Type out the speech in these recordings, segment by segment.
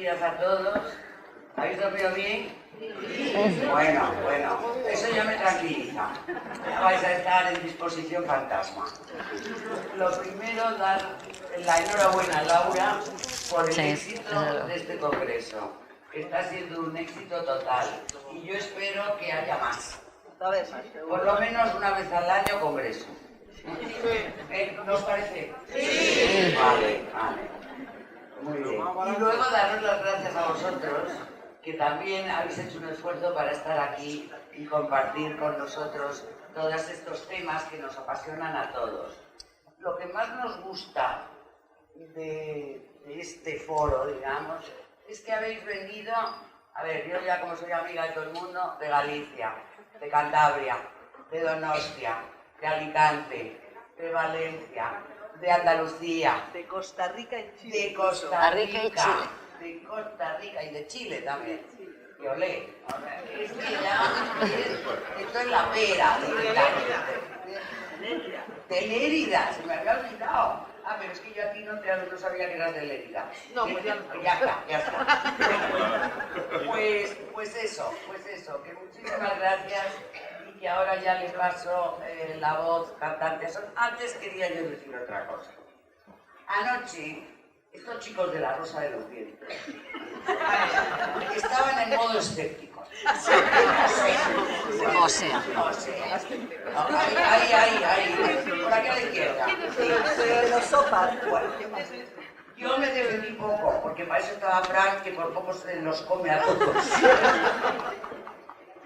días a todos. ¿Habéis dormido bien? Bueno, eso ya me tranquiliza. Ya vais a estar en disposición fantasma. Lo primero, dar la enhorabuena a Laura por el éxito de este congreso. Está siendo un éxito total y yo espero que haya más. Por lo menos una vez al año congreso. ¿No os parece? Sí. Vale. Muy bien. Y luego daros las gracias a vosotros, que también habéis hecho un esfuerzo para estar aquí y compartir con nosotros todos estos temas que nos apasionan a todos. Lo que más nos gusta de este foro, digamos, es que habéis venido, a ver, yo ya como soy amiga de todo el mundo, de Galicia, de Cantabria, de Donostia, de Alicante, de Valencia, de Andalucía, de Costa Rica y Chile, de Costa Rica y Chile, de Costa Rica y de Chile también. Y olé, es que ya esto es la pera de Lérida, se me había olvidado. Pero es que yo a ti no sabía que eras de Lérida. No, pues ya está. Pues eso, que muchísimas gracias y que ahora ya les paso la voz cantante. Antes quería yo decir otra cosa. Anoche, estos chicos de la Rosa de los Vientos estaban en modo escéptico. O sea. Ahí, por aquí a la izquierda. De los sopas. Yo me defendí poco, porque para eso estaba Frank, que por poco se los come a todos.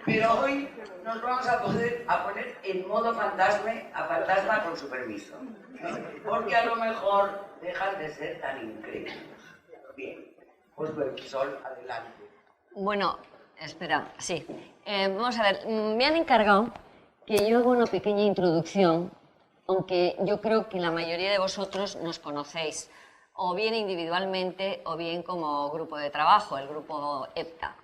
Pero hoy nos vamos a poner en modo fantasma con su permiso. Porque a lo mejor dejan de ser tan increíbles. Bien, pues Sol, adelante. Bueno, espera, sí. Vamos a ver, me han encargado que yo haga una pequeña introducción, aunque yo creo que la mayoría de vosotros nos conocéis, o bien individualmente o bien como grupo de trabajo, el grupo EPTA.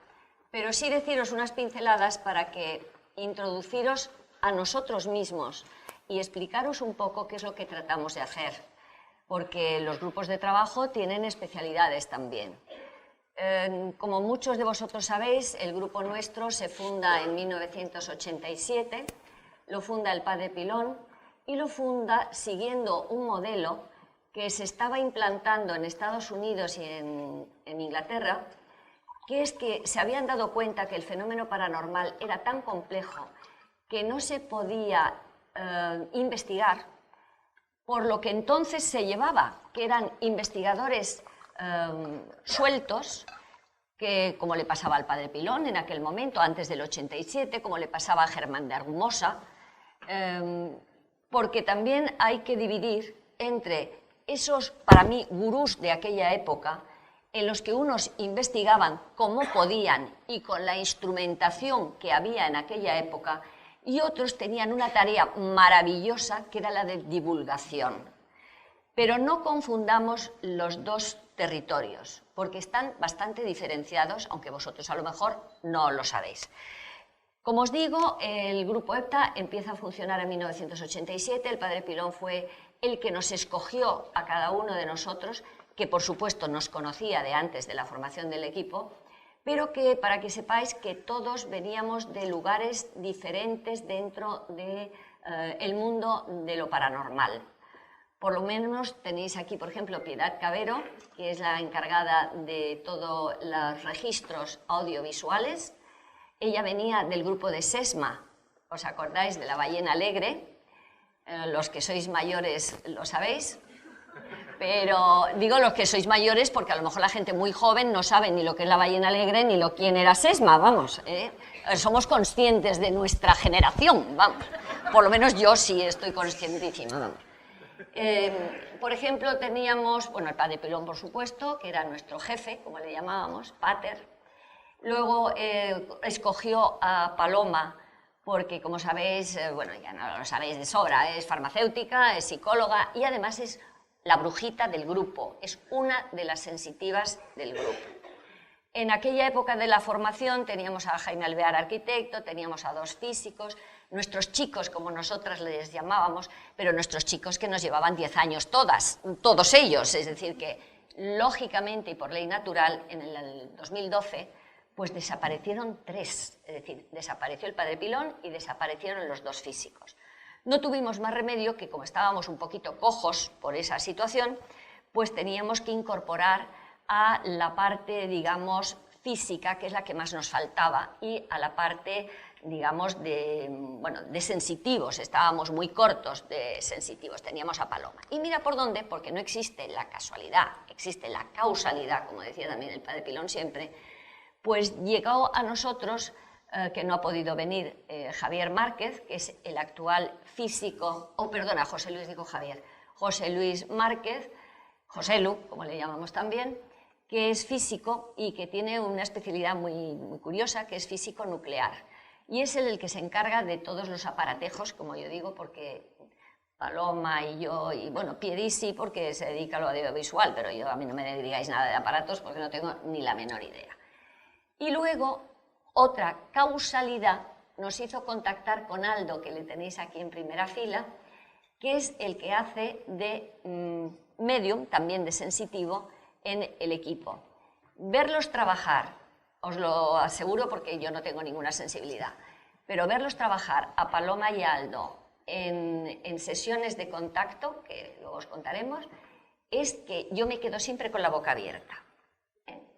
Pero sí deciros unas pinceladas para que introduciros a nosotros mismos y explicaros un poco qué es lo que tratamos de hacer, porque los grupos de trabajo tienen especialidades también. Como muchos de vosotros sabéis, el grupo nuestro se funda en 1987, lo funda el padre Pilón y lo funda siguiendo un modelo que se estaba implantando en Estados Unidos y en Inglaterra, que es que se habían dado cuenta que el fenómeno paranormal era tan complejo que no se podía investigar por lo que entonces se llevaba, que eran investigadores sueltos, que, como le pasaba al padre Pilón en aquel momento, antes del 87, como le pasaba a Germán de Argumosa, porque también hay que dividir entre esos, para mí, gurús de aquella época, en los que unos investigaban como podían y con la instrumentación que había en aquella época, y otros tenían una tarea maravillosa que era la de divulgación. Pero no confundamos los dos territorios, porque están bastante diferenciados, aunque vosotros a lo mejor no lo sabéis. Como os digo, el grupo EPTA empieza a funcionar en 1987, el padre Pilón fue el que nos escogió a cada uno de nosotros, que por supuesto nos conocía de antes de la formación del equipo, pero que para que sepáis que todos veníamos de lugares diferentes dentro del mundo de lo paranormal. Por lo menos tenéis aquí, por ejemplo, Piedad Cabero, que es la encargada de todos los registros audiovisuales. Ella venía del grupo de SESMA, ¿os acordáis de la ballena alegre? Los que sois mayores lo sabéis, pero digo los que sois mayores porque a lo mejor la gente muy joven no sabe ni lo que es la ballena alegre ni quién era SESMA, vamos. Somos conscientes de nuestra generación, vamos. Por lo menos yo sí estoy conscientísima, vamos. Por ejemplo, teníamos, bueno, el padre Pilón, por supuesto, que era nuestro jefe, como le llamábamos, pater. Luego escogió a Paloma porque, como sabéis, bueno, ya no lo sabéis de sobra, es farmacéutica, es psicóloga y además es la brujita del grupo, es una de las sensitivas del grupo. En aquella época de la formación teníamos a Jaime Alvear, arquitecto, teníamos a dos físicos, nuestros chicos, como nosotras les llamábamos, pero nuestros chicos que nos llevaban 10 años todos ellos, es decir, que lógicamente y por ley natural, en el 2012, pues desaparecieron 3, es decir, desapareció el padre Pilón y desaparecieron los 2 físicos. No tuvimos más remedio que, como estábamos un poquito cojos por esa situación, pues teníamos que incorporar a la parte, digamos, física, que es la que más nos faltaba, y a la parte, digamos, de sensitivos. Estábamos muy cortos de sensitivos, teníamos a Paloma. Y mira por dónde, porque no existe la casualidad, existe la causalidad, como decía también el padre Pilón siempre, pues llegó a nosotros, que no ha podido venir, Javier Márquez, que es el actual físico, José Luis, digo Javier, José Luis Márquez, José Lu, como le llamamos también, que es físico y que tiene una especialidad muy curiosa, que es físico nuclear. Y es el que se encarga de todos los aparatejos, como yo digo, porque Paloma y yo, y bueno, Piedi sí, porque se dedica a lo audiovisual, pero a mí no me digáis nada de aparatos porque no tengo ni la menor idea. Y luego, otra causalidad nos hizo contactar con Aldo, que le tenéis aquí en primera fila, que es el que hace de medium, también de sensitivo, en el equipo. Verlos trabajar, os lo aseguro porque yo no tengo ninguna sensibilidad, pero verlos trabajar a Paloma y a Aldo en sesiones de contacto, que luego os contaremos, es que yo me quedo siempre con la boca abierta,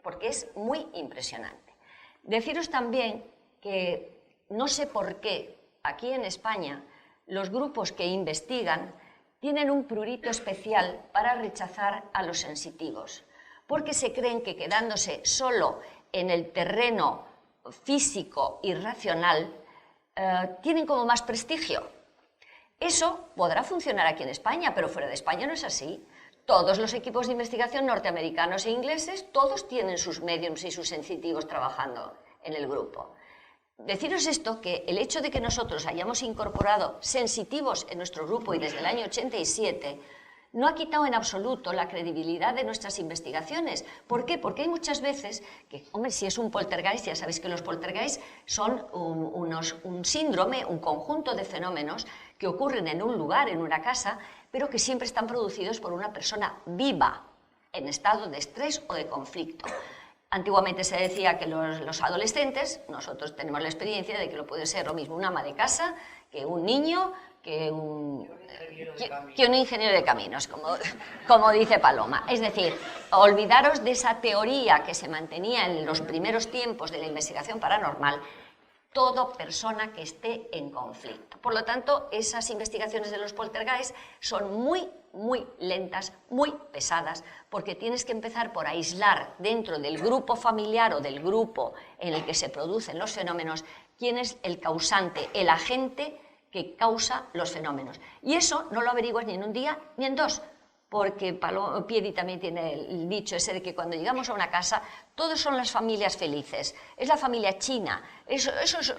porque es muy impresionante. Deciros también que no sé por qué aquí en España los grupos que investigan tienen un prurito especial para rechazar a los sensitivos, porque se creen que quedándose solo en el terreno físico y racional tienen como más prestigio. Eso podrá funcionar aquí en España, pero fuera de España no es así. Todos los equipos de investigación norteamericanos e ingleses, todos tienen sus mediums y sus sensitivos trabajando en el grupo. Deciros esto, que el hecho de que nosotros hayamos incorporado sensitivos en nuestro grupo y desde el año 87, no ha quitado en absoluto la credibilidad de nuestras investigaciones. ¿Por qué? Porque hay muchas veces que, hombre, si es un poltergeist, ya sabéis que los poltergeist son un síndrome, un conjunto de fenómenos que ocurren en un lugar, en una casa, pero que siempre están producidos por una persona viva, en estado de estrés o de conflicto. Antiguamente se decía que los adolescentes, nosotros tenemos la experiencia de que lo puede ser lo mismo un ama de casa, que un niño, que un ingeniero de caminos, como dice Paloma. Es decir, olvidaros de esa teoría que se mantenía en los primeros tiempos de la investigación paranormal, toda persona que esté en conflicto. Por lo tanto, esas investigaciones de los poltergeist son muy lentas, muy pesadas, porque tienes que empezar por aislar dentro del grupo familiar o del grupo en el que se producen los fenómenos quién es el causante, el agente que causa los fenómenos. Y eso no lo averiguas ni en un día ni en 2, porque Piedi también tiene el dicho ese de que cuando llegamos a una casa, todos son las familias felices, es la familia china, eso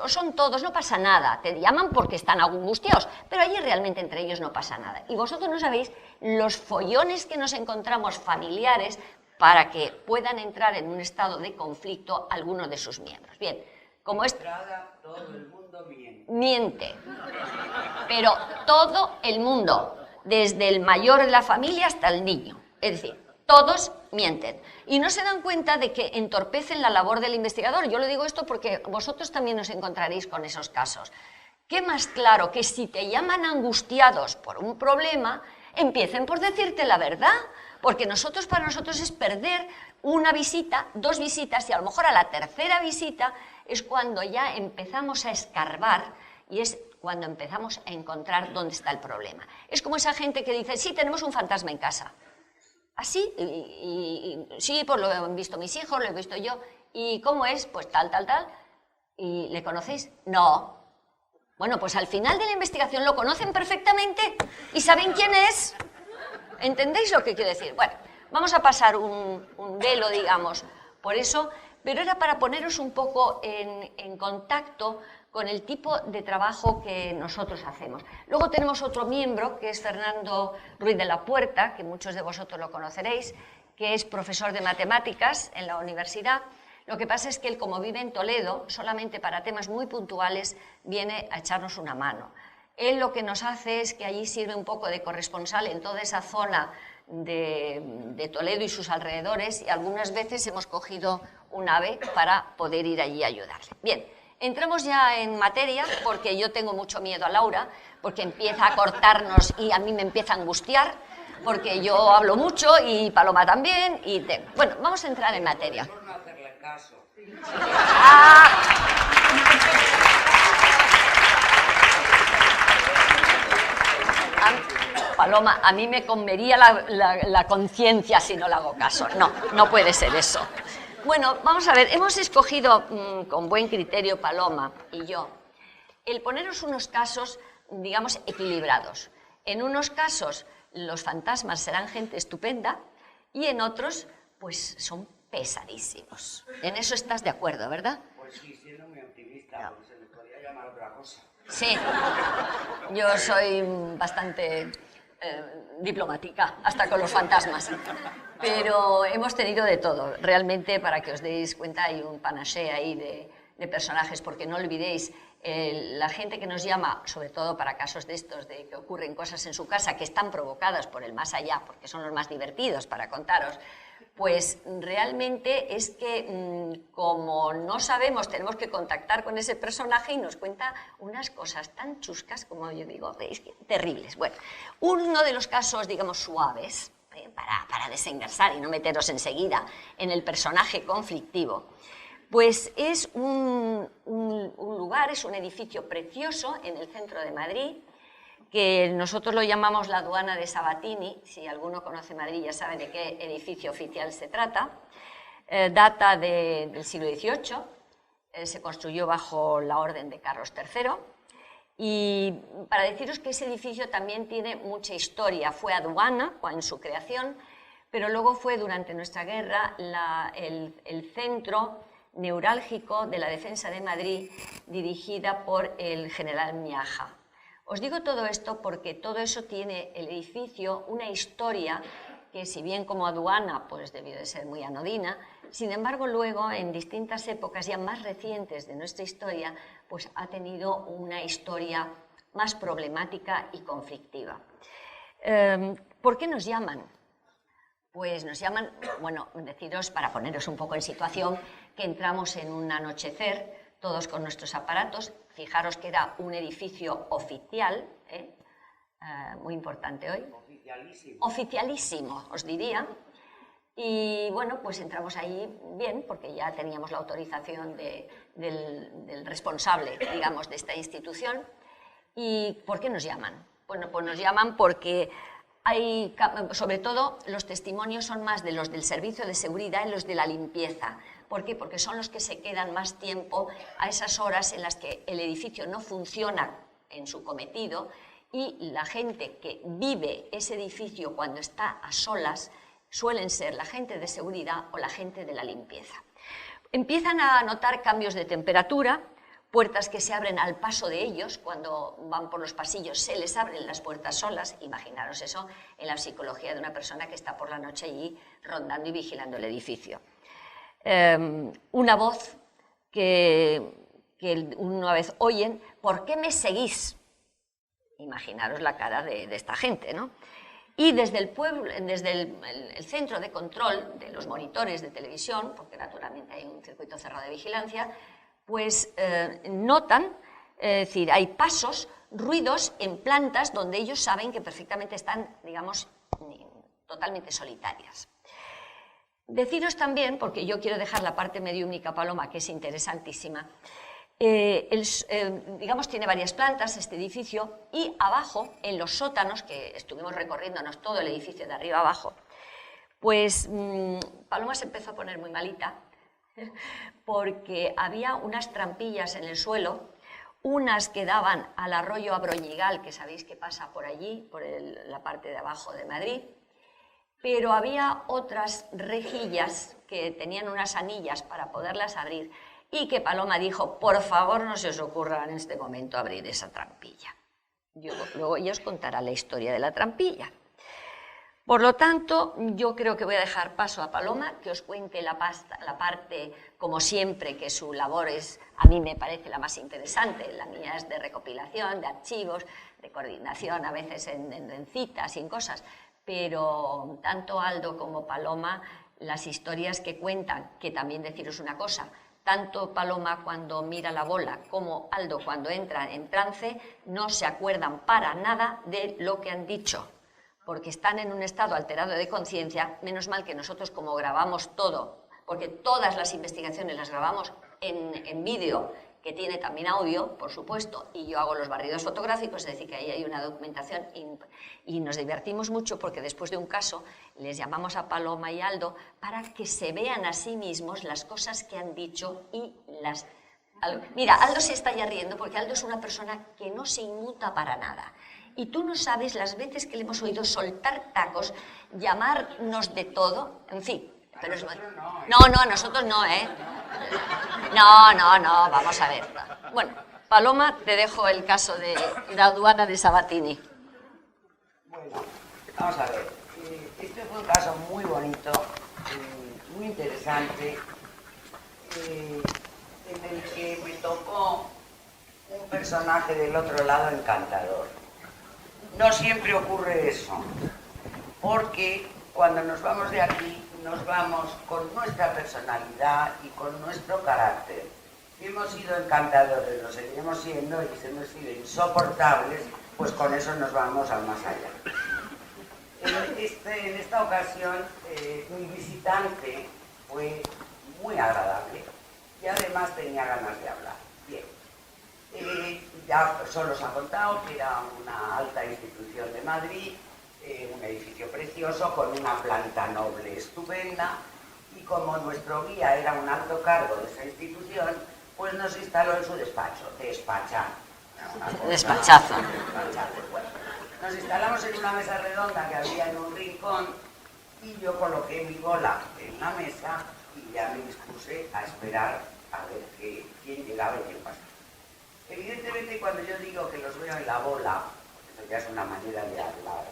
son todos, no pasa nada, te llaman porque están angustiados, pero allí realmente entre ellos no pasa nada. Y vosotros no sabéis los follones que nos encontramos familiares para que puedan entrar en un estado de conflicto algunos de sus miembros. Bien, como es... Todo el mundo miente. Miente, pero todo el mundo, desde el mayor de la familia hasta el niño, es decir, todos mienten y no se dan cuenta de que entorpecen la labor del investigador. Yo le digo esto porque vosotros también os encontraréis con esos casos. ¿Qué más claro que si te llaman angustiados por un problema, empiecen por decirte la verdad? Porque para nosotros es perder una visita, 2 visitas y a lo mejor a la 3ª visita es cuando ya empezamos a escarbar y es cuando empezamos a encontrar dónde está el problema. Es como esa gente que dice, sí, tenemos un fantasma en casa. Así, sí, pues lo han visto mis hijos, lo he visto yo. ¿Y cómo es? Pues tal. ¿Y le conocéis? No. Bueno, pues al final de la investigación lo conocen perfectamente y saben quién es. ¿Entendéis lo que quiero decir? Bueno, vamos a pasar un velo, digamos, por eso, pero era para poneros un poco en contacto con el tipo de trabajo que nosotros hacemos. Luego tenemos otro miembro, que es Fernando Ruiz de la Puerta, que muchos de vosotros lo conoceréis, que es profesor de matemáticas en la universidad. Lo que pasa es que él, como vive en Toledo, solamente para temas muy puntuales viene a echarnos una mano. Él lo que nos hace es que allí sirve un poco de corresponsal en toda esa zona de Toledo y sus alrededores, y algunas veces hemos cogido un AVE para poder ir allí a ayudarle. Bien, entramos ya en materia, porque yo tengo mucho miedo a Laura, porque empieza a cortarnos y a mí me empieza a angustiar, porque yo hablo mucho y Paloma también. Bueno, vamos a entrar en materia. Por no hacerle caso. Paloma, a mí me comería la conciencia si no le hago caso. No, no puede ser eso. Bueno, vamos a ver, hemos escogido con buen criterio, Paloma y yo, el poneros unos casos, digamos, equilibrados. En unos casos los fantasmas serán gente estupenda y en otros, pues, son pesadísimos. En eso estás de acuerdo, ¿verdad? Pues sí, siendo muy optimista, porque se le podría llamar otra cosa. Sí, yo soy bastante diplomática, hasta con los fantasmas. Pero hemos tenido de todo. Realmente, para que os deis cuenta, hay un panaché ahí de personajes, porque no olvidéis, la gente que nos llama, sobre todo para casos de estos, de que ocurren cosas en su casa que están provocadas por el más allá, porque son los más divertidos para contaros, pues realmente es que como no sabemos, tenemos que contactar con ese personaje y nos cuenta unas cosas tan chuscas, como yo digo, veis, terribles. Bueno, uno de los casos, digamos, suaves, para desengarzar y no meteros enseguida en el personaje conflictivo, pues es un lugar, es un edificio precioso en el centro de Madrid, que nosotros lo llamamos la Aduana de Sabatini. Si alguno conoce Madrid ya sabe de qué edificio oficial se trata. Data del siglo XVIII, se construyó bajo la orden de Carlos III. Y para deciros que ese edificio también tiene mucha historia, fue aduana en su creación, pero luego fue durante nuestra guerra el centro neurálgico de la defensa de Madrid, dirigida por el general Miaja. Os digo todo esto porque todo eso tiene el edificio una historia que, si bien como aduana pues debió de ser muy anodina, sin embargo luego en distintas épocas ya más recientes de nuestra historia pues ha tenido una historia más problemática y conflictiva. ¿Por qué nos llaman? Pues nos llaman, bueno, deciros, para poneros un poco en situación, que entramos en un anochecer, todos con nuestros aparatos. Fijaros que era un edificio oficial, muy importante hoy. Oficialísimo. Oficialísimo, os diría. Y bueno, pues entramos ahí bien, porque ya teníamos la autorización del responsable, digamos, de esta institución. ¿Y por qué nos llaman? Bueno, pues nos llaman porque hay, sobre todo, los testimonios son más de los del servicio de seguridad y los de la limpieza. ¿Por qué? Porque son los que se quedan más tiempo a esas horas en las que el edificio no funciona en su cometido, y la gente que vive ese edificio cuando está a solas suelen ser la gente de seguridad o la gente de la limpieza. Empiezan a notar cambios de temperatura, puertas que se abren al paso de ellos. Cuando van por los pasillos se les abren las puertas solas. Imaginaros eso en la psicología de una persona que está por la noche allí rondando y vigilando el edificio. Una voz que una vez oyen: ¿por qué me seguís? Imaginaros la cara de esta gente, ¿no? Y desde el pueblo, desde el centro de control de los monitores de televisión, porque naturalmente hay un circuito cerrado de vigilancia, pues notan, es decir, hay pasos, ruidos en plantas donde ellos saben que perfectamente están, digamos, totalmente solitarias. Deciros también, porque yo quiero dejar la parte mediúmica, Paloma, que es interesantísima, digamos, tiene varias plantas este edificio, y abajo, en los sótanos, que estuvimos recorriéndonos todo el edificio de arriba abajo, pues Paloma se empezó a poner muy malita, porque había unas trampillas en el suelo, unas que daban al arroyo Abroñigal, que sabéis que pasa por allí, por la parte de abajo de Madrid, pero había otras rejillas que tenían unas anillas para poderlas abrir, y que Paloma dijo: por favor, no se os ocurra en este momento abrir esa trampilla. Luego ella os contará la historia de la trampilla. Por lo tanto, yo creo que voy a dejar paso a Paloma, que os cuente la parte, como siempre, que su labor es, a mí me parece la más interesante. La mía es de recopilación, de archivos, de coordinación, a veces en citas y en cosas. pero tanto Aldo como Paloma, las historias que cuentan, que también deciros una cosa, tanto Paloma cuando mira la bola como Aldo cuando entra en trance, no se acuerdan para nada de lo que han dicho, porque están en un estado alterado de conciencia. Menos mal que nosotros, como grabamos todo, porque todas las investigaciones las grabamos en vídeo, que tiene también audio, por supuesto, y yo hago los barridos fotográficos, es decir, que ahí hay una documentación y nos divertimos mucho porque después de un caso les llamamos a Paloma y Aldo para que se vean a sí mismos las cosas que han dicho y las... Mira, Aldo se está ya riendo porque Aldo es una persona que no se inmuta para nada. Y tú no sabes las veces que le hemos oído soltar tacos, llamarnos de todo, en fin. Pero es... No, a nosotros no, ¿eh? No, vamos a ver. Bueno, Paloma, te dejo el caso de la aduana de Sabatini. Bueno, vamos a ver. Este fue un caso muy bonito, muy interesante, en el que me tocó un personaje del otro lado encantador. No siempre ocurre eso, porque cuando nos vamos de aquí, nos vamos con nuestra personalidad y con nuestro carácter. Si hemos sido encantadores, lo seguiremos siendo, y si hemos sido insoportables, pues con eso nos vamos al más allá. En esta ocasión, mi visitante fue muy agradable y además tenía ganas de hablar. Bien. Ya solo os ha contado que era una alta institución de Madrid, un edificio precioso con una planta noble estupenda, y como nuestro guía era un alto cargo de esa institución, pues nos instaló en su despacho, Despachazo. Bueno, nos instalamos en una mesa redonda que había en un rincón y yo coloqué mi bola en la mesa y ya me dispuse a esperar a ver quién llegaba y quién pasaba. Evidentemente, cuando yo digo que los veo en la bola, eso ya es una manera de hablar,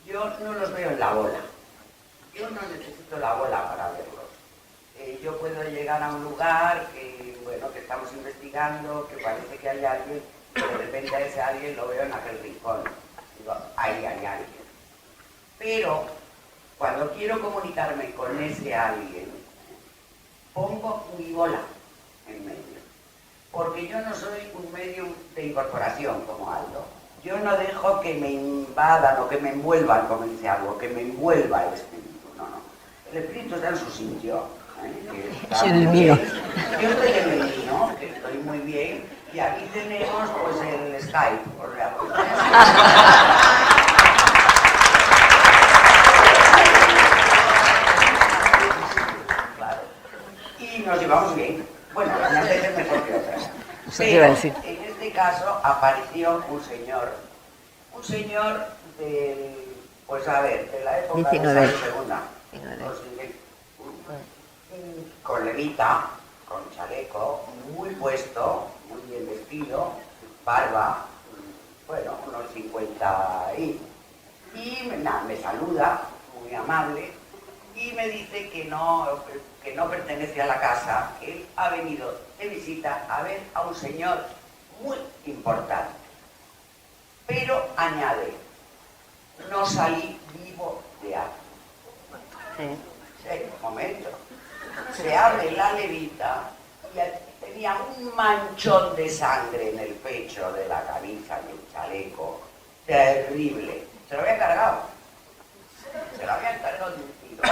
yo no los veo en la bola. Yo no necesito la bola para verlos. Yo puedo llegar a un lugar que estamos investigando, que parece que hay alguien, y de repente a ese alguien lo veo en aquel rincón. Digo, ahí hay alguien. Pero cuando quiero comunicarme con ese alguien, pongo mi bola en medio. Porque yo no soy un medium de incorporación como Aldo. Yo no dejo que me invadan o que me envuelvan, como dice algo, que me envuelva el espíritu. No. El espíritu está en su sitio. Es el mío. Yo estoy en el mío, que estoy muy bien, y aquí tenemos pues el Skype. O sea, pues, claro. Y nos llevamos bien. Bueno, unas veces mejor que otras. Pero en este caso apareció un señor del, pues a ver, de la época 19. De la Segunda, con levita, con chaleco, muy puesto, muy bien vestido, barba, bueno, unos 50 y me saluda, muy amable, y me dice que no pertenece a la casa, que él ha venido de visita a ver a un señor muy importante. Pero añade, no salí vivo de aquí. Sí, un momento. Se abre la levita y tenía un manchón de sangre en el pecho de la camisa y el chaleco. Terrible. Se lo habían cargado. Se lo habían cargado de un tiro.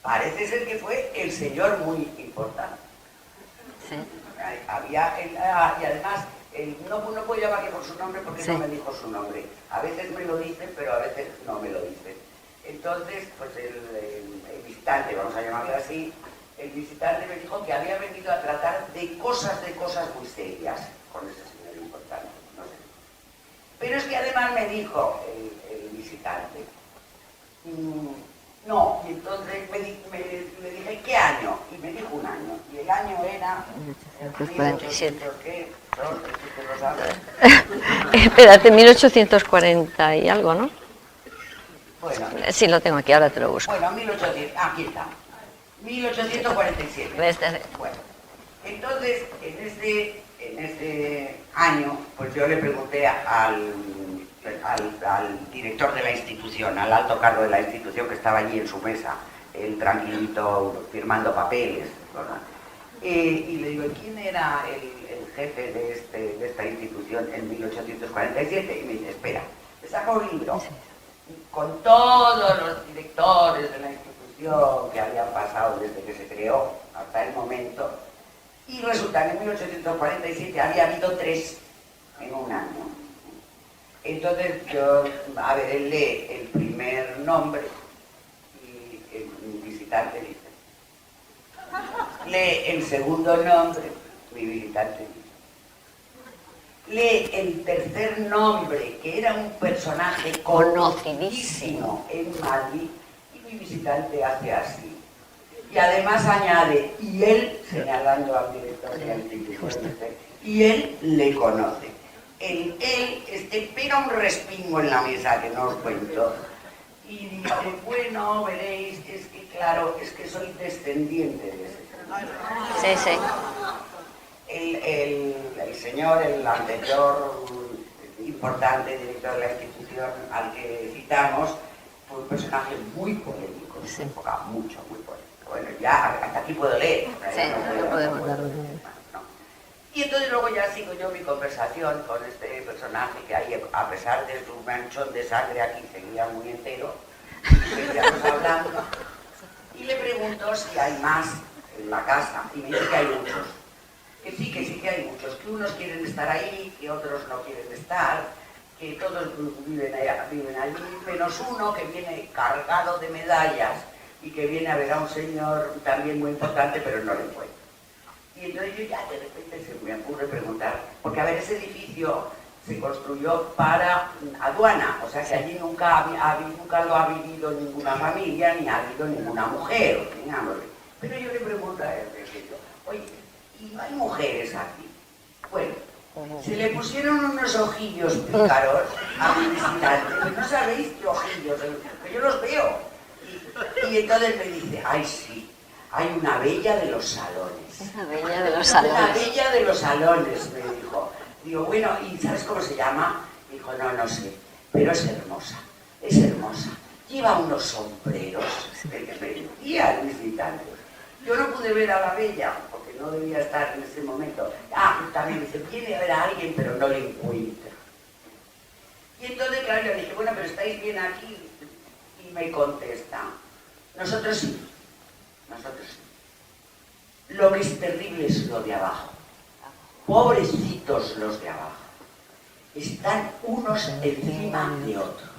Parece ser que fue el señor muy importante. Sí. Y además, no puedo llamarle por su nombre porque no me dijo su nombre. A veces me lo dicen, pero a veces no me lo dicen. Entonces, pues el visitante, vamos a llamarle así, el visitante me dijo que había venido a tratar de cosas muy serias con ese señor importante. No sé. Pero es que además me dijo el visitante, no, y entonces le dije, ¿qué año? Y me dijo un año, y el año era 1847. ¿Qué? ¿Tú lo sabes? Espérate, 1840 y algo, ¿no? Bueno. Sí, lo tengo aquí, ahora te lo busco. Bueno, aquí está. 1847. Bueno, entonces, en este año, pues yo le pregunté al al director de la institución, al alto cargo de la institución que estaba allí en su mesa, el tranquilito firmando papeles, ¿verdad? Y le digo, ¿quién era el jefe de esta institución en 1847? Y me dice, espera, me saca un libro con todos los directores de la institución que habían pasado desde que se creó hasta el momento, y resulta que en 1847 había habido 3 en un año. Entonces yo, a ver, él lee el primer nombre y el visitante dice. Lee el segundo nombre, mi visitante dice. Lee el tercer nombre, que era un personaje conocidísimo en Madrid, y mi visitante hace así. Y además añade, y él, señalando al director de la institución, y él le conoce. Él pega un respingo en la mesa que no os cuento, y dice, bueno, veréis, es que claro, es que soy descendiente de ese. Sí, sí. El señor, el anterior importante director de la institución al que citamos, fue un personaje muy polémico en su época, muy polémico. Bueno, ya hasta aquí puedo leer. Sí, no podemos darlo. Y entonces luego ya sigo yo mi conversación con este personaje que ahí, a pesar de su manchón de sangre aquí, seguía muy entero. Seguíamos hablando. Y le pregunto si hay más en la casa. Y me dice que hay muchos. Que sí que hay muchos. Que unos quieren estar ahí, que otros no quieren estar. Que todos viven allí, menos uno que viene cargado de medallas y que viene a ver a un señor también muy importante, pero no le encuentra. Y entonces yo ya de repente se me ocurre preguntar, porque a ver, ese edificio se construyó para aduana, o sea que allí nunca lo ha vivido ninguna familia, ni ha habido ninguna mujer, digámosle. Pero yo le pregunto a él, oye, ¿y no hay mujeres aquí? Bueno, se le pusieron unos ojillos pícaros a mi visitante, pero no sabéis qué ojillos, que yo los veo. Y entonces me dice, ay sí, hay una bella de los salones. Una bella de los salones. Una bella de los salones, me dijo. Digo, bueno, ¿y sabes cómo se llama? Dijo, no sé, pero es hermosa, Lleva unos sombreros, y al visitante. Yo no pude ver a la bella, porque no debía estar en ese momento. También dice, viene a ver a alguien, pero no le encuentra. Y entonces, claro, yo le dije, bueno, pero ¿estáis bien aquí? Y me contesta, nosotros sí. Lo que es terrible es lo de abajo. Pobrecitos los de abajo. Están unos encima de otros.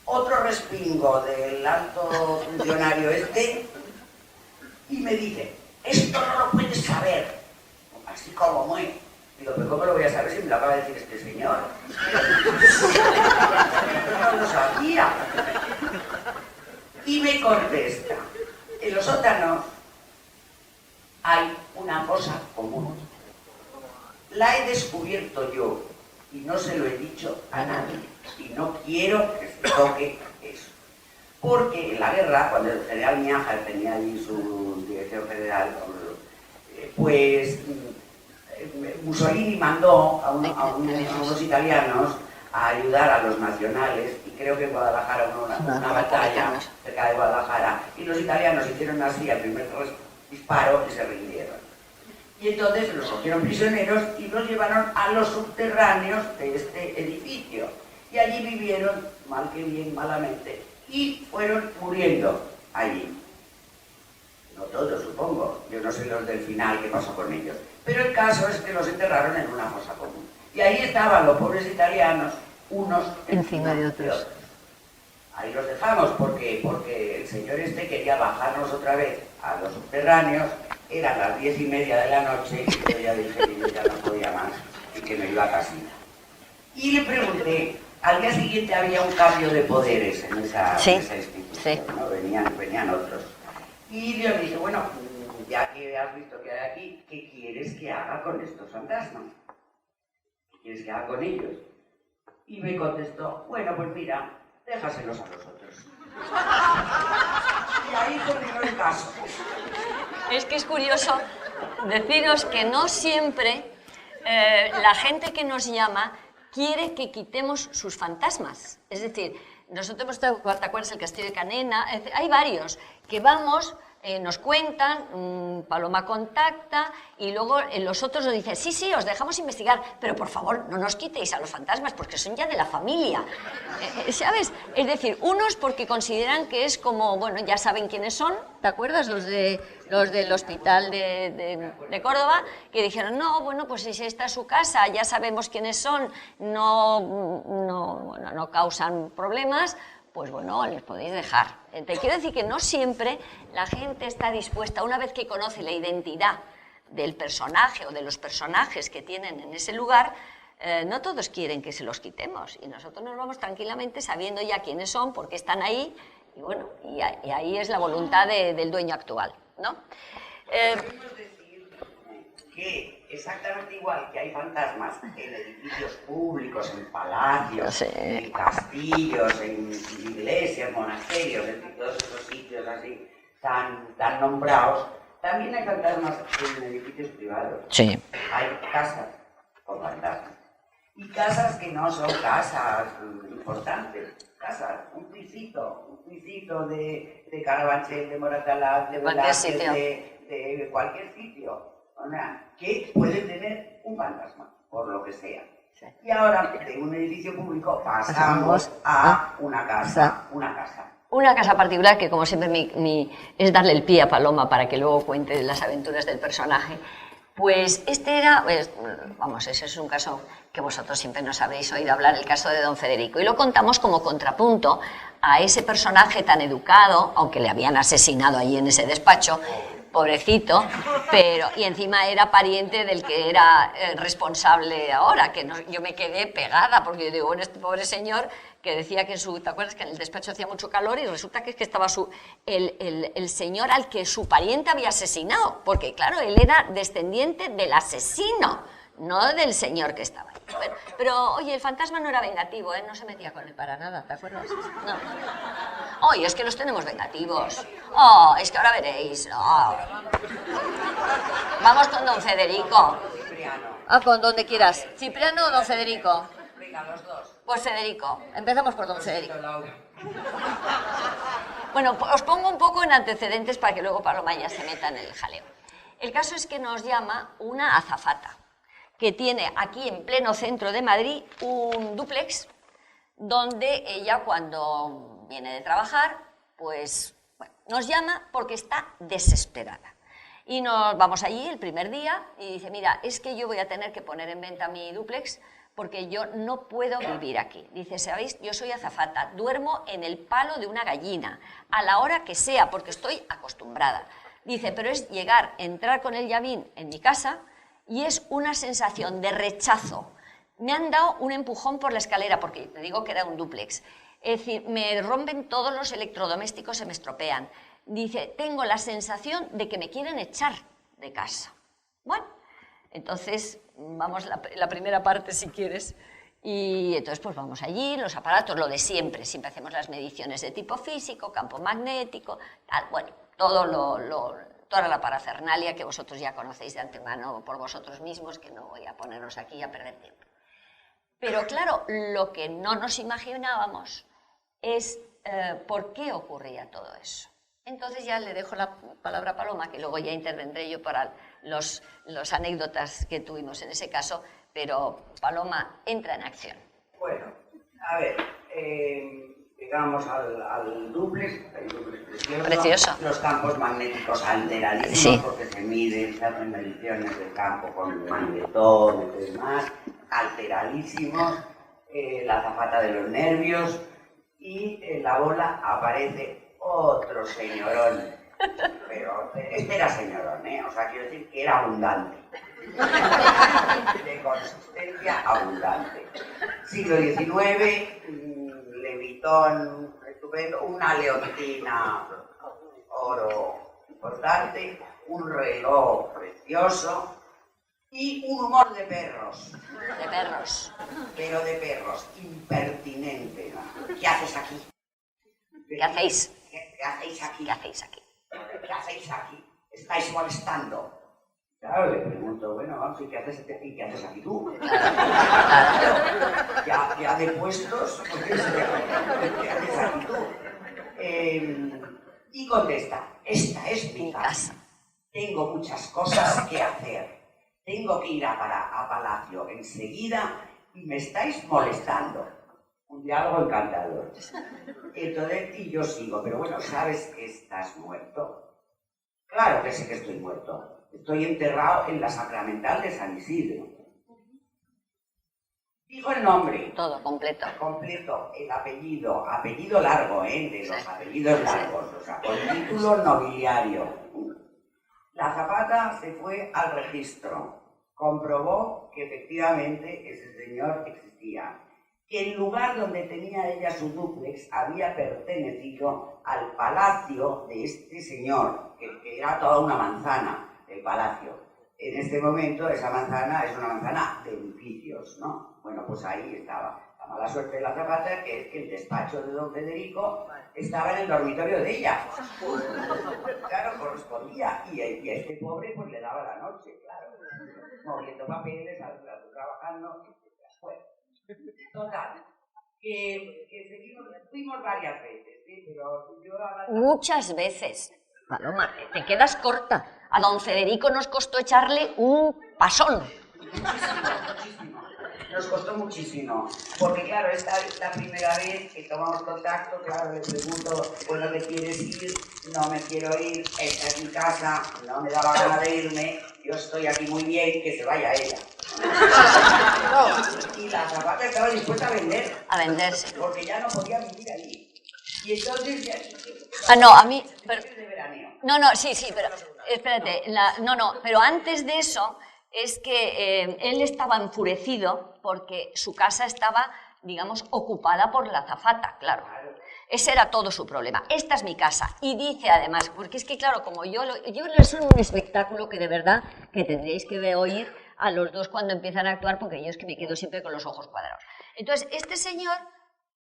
Otro respingo del alto funcionario y me dice, esto no lo puedes saber. Así como muy. Digo, pero ¿cómo lo voy a saber si me lo acaba de decir este señor? No lo sabía. Y me contesta, en los sótanos hay una cosa común. La he descubierto yo y no se lo he dicho a nadie. Y no quiero que se toque eso. Porque en la guerra, cuando el general Miaja tenía allí su dirección general, pues Mussolini mandó a unos italianos a ayudar a los nacionales, y creo que en Guadalajara hubo una batalla cerca de Guadalajara, y los italianos hicieron así el primer disparo y se rindieron. Y entonces los cogieron prisioneros y los llevaron a los subterráneos de este edificio. Y allí vivieron, mal que bien, malamente, y fueron muriendo allí. No todos, supongo. Yo no sé los del final qué pasó con ellos. Pero el caso es que los enterraron en una fosa común. Y ahí estaban los pobres italianos, unos encima de otros. Ahí los dejamos porque el señor quería bajarnos otra vez a los subterráneos. Eran las 10:30 de la noche y yo ya dije que yo ya no podía más y que me iba a casita. Y le pregunté, al día siguiente había un cambio de poderes en esa institución, ¿no? Venían otros. Y yo le dije, bueno, ya que has visto que hay aquí, ¿qué quieres que haga con estos fantasmas? ¿Qué quieres que haga con ellos? Y me contestó, bueno, pues mira, déjaselos a los otros. Y ahí terminó el caso. Es que es curioso deciros que no siempre la gente que nos llama quiere que quitemos sus fantasmas. Es decir, nosotros hemos estado, ¿te acuerdas el Castillo de Canena? Hay varios que vamos, nos cuentan, Paloma contacta y luego los otros nos dicen, sí, os dejamos investigar, pero por favor no nos quitéis a los fantasmas porque son ya de la familia, ¿sabes? Es decir, unos porque consideran que es como, bueno, ya saben quiénes son, ¿te acuerdas? Los del hospital de Córdoba, que dijeron, no, bueno, pues si esta es su casa, ya sabemos quiénes son, no causan problemas, pues bueno, les podéis dejar. Te quiero decir que no siempre la gente está dispuesta, una vez que conoce la identidad del personaje o de los personajes que tienen en ese lugar, no todos quieren que se los quitemos. Y nosotros nos vamos tranquilamente sabiendo ya quiénes son, por qué están ahí, y bueno, y ahí es la voluntad del dueño actual, ¿no? Podemos decir que exactamente igual que hay fantasmas en edificios públicos, en palacios, Sí. en castillos, en iglesias, monasterios, en todos esos sitios así tan nombrados, también hay fantasmas en edificios privados. Sí. Hay casas con fantasmas. Y casas que no son casas importantes, casas, un pisito de Carabanchel, de Moratalaz, de Velázquez, de cualquier sitio, o sea, que puede tener un fantasma, por lo que sea. Sí. Y ahora, de un edificio público, pasamos a una casa. Una casa particular que, como siempre, es darle el pie a Paloma para que luego cuente las aventuras del personaje. Pues este era, vamos, ese es un caso que vosotros siempre nos habéis oído hablar, el caso de don Federico, y lo contamos como contrapunto a ese personaje tan educado, aunque le habían asesinado allí en ese despacho, pobrecito, pero, y encima era pariente del que era responsable ahora, que no, yo me quedé pegada, porque yo digo, bueno, este pobre señor que decía que ¿te acuerdas que en el despacho hacía mucho calor? Y resulta que es que estaba el señor al que su pariente había asesinado, porque claro, él era descendiente del asesino, no del señor que estaba ahí. Bueno, pero oye, el fantasma no era vengativo, no se metía con él para nada, ¿te acuerdas? No. Oye, es que los tenemos vengativos. Oh, es que ahora veréis. Oh. Vamos con don Federico. Cipriano. Ah, con donde quieras. ¿Cipriano o don Federico? Venga, los dos. Pues Federico. Empezamos por don Federico. Bueno, os pongo un poco en antecedentes para que luego Paloma ya se meta en el jaleo. El caso es que nos llama una azafata que tiene aquí en pleno centro de Madrid un dúplex donde ella cuando viene de trabajar, pues bueno, nos llama porque está desesperada. Y nos vamos allí el primer día y dice, mira, es que yo voy a tener que poner en venta mi dúplex porque yo no puedo vivir aquí. Dice, ¿sabéis? Yo soy azafata, duermo en el palo de una gallina, a la hora que sea, porque estoy acostumbrada. Dice, pero es llegar, entrar con el llavín en mi casa y es una sensación de rechazo. Me han dado un empujón por la escalera, porque te digo que era un dúplex. Es decir, me rompen todos los electrodomésticos, se me estropean. Dice, tengo la sensación de que me quieren echar de casa. Bueno, entonces, vamos la primera parte si quieres. Y entonces pues vamos allí, los aparatos, lo de siempre. Siempre hacemos las mediciones de tipo físico, campo magnético, tal, bueno, toda la parafernalia que vosotros ya conocéis de antemano por vosotros mismos, que no voy a ponernos aquí a perder tiempo. Pero claro, lo que no nos imaginábamos es por qué ocurría todo eso. Entonces ya le dejo la palabra a Paloma, que luego ya intervendré yo para los anécdotas que tuvimos en ese caso, pero Paloma entra en acción. Bueno, a ver, llegamos al dúplex, el dúplex precioso, los campos magnéticos alteradísimos, sí, porque se miden, se hacen mediciones del campo con magnetón y demás, alteradísimos, la azafata de los nervios, y en la bola aparece otro señorón, pero este era señorón, o sea, quiero decir que era abundante, de consistencia abundante. Siglo XIX, levitón estupendo, una leontina, oro importante, un reloj precioso y un humor de perros. De perros. Pero de perros, impertinente. ¿Qué haces aquí? ¿Qué hacéis? ¿Qué hacéis aquí? ¿Qué hacéis aquí? ¿Qué hacéis aquí? Estáis molestando. Claro, le pregunto, bueno, vamos, ¿y qué haces aquí tú? Ya de puestos, ¿qué haces aquí tú? Y contesta, esta es mi casa. Tengo muchas cosas que hacer. Tengo que ir a Palacio enseguida y me estáis molestando. Un diálogo encantador. Entonces, y yo sigo, pero bueno, ¿sabes que estás muerto? Claro que sé que estoy muerto. Estoy enterrado en la Sacramental de San Isidro. Digo el nombre. Todo, completo. Completo, el apellido largo, de los apellidos largos, o sea, con título nobiliario. La azafata se fue al registro, comprobó que efectivamente ese señor existía. Que el lugar donde tenía ella su dúplex había pertenecido al palacio de este señor, que era toda una manzana, el palacio. En este momento esa manzana es una manzana de edificios, ¿no? Bueno, pues ahí estaba. La mala suerte de la azafata que es que el despacho de don Federico estaba en el dormitorio de ella. Claro, correspondía. Y a este pobre pues le daba la noche, claro. Moviendo papeles, trabajando, etc. Bueno, total. Que fuimos varias veces, ¿sí? Pero yo ahora... Muchas veces. Paloma, te quedas corta. A don Federico nos costó echarle un pasón. Muchísimo. Nos costó muchísimo. Porque claro, esta es la primera vez que tomamos contacto, claro, le pregunto, bueno, ¿te quieres ir? No me quiero ir, esta es mi casa, no me daba ganas de irme, yo estoy aquí muy bien, que se vaya ella. Y la azafata estaba dispuesta a vender. A venderse. Porque ya no podía vivir allí. Y entonces ya... No, a mí... Pero, de veraneo. no, sí, pero... Espérate, pero antes de eso es que él estaba enfurecido porque su casa estaba, digamos, ocupada por la azafata, claro. Ese era todo su problema. Esta es mi casa. Y dice además, porque es que claro, como yo es un espectáculo que de verdad que tendréis que oír a los dos cuando empiezan a actuar, porque yo es que me quedo siempre con los ojos cuadrados. Entonces, este señor,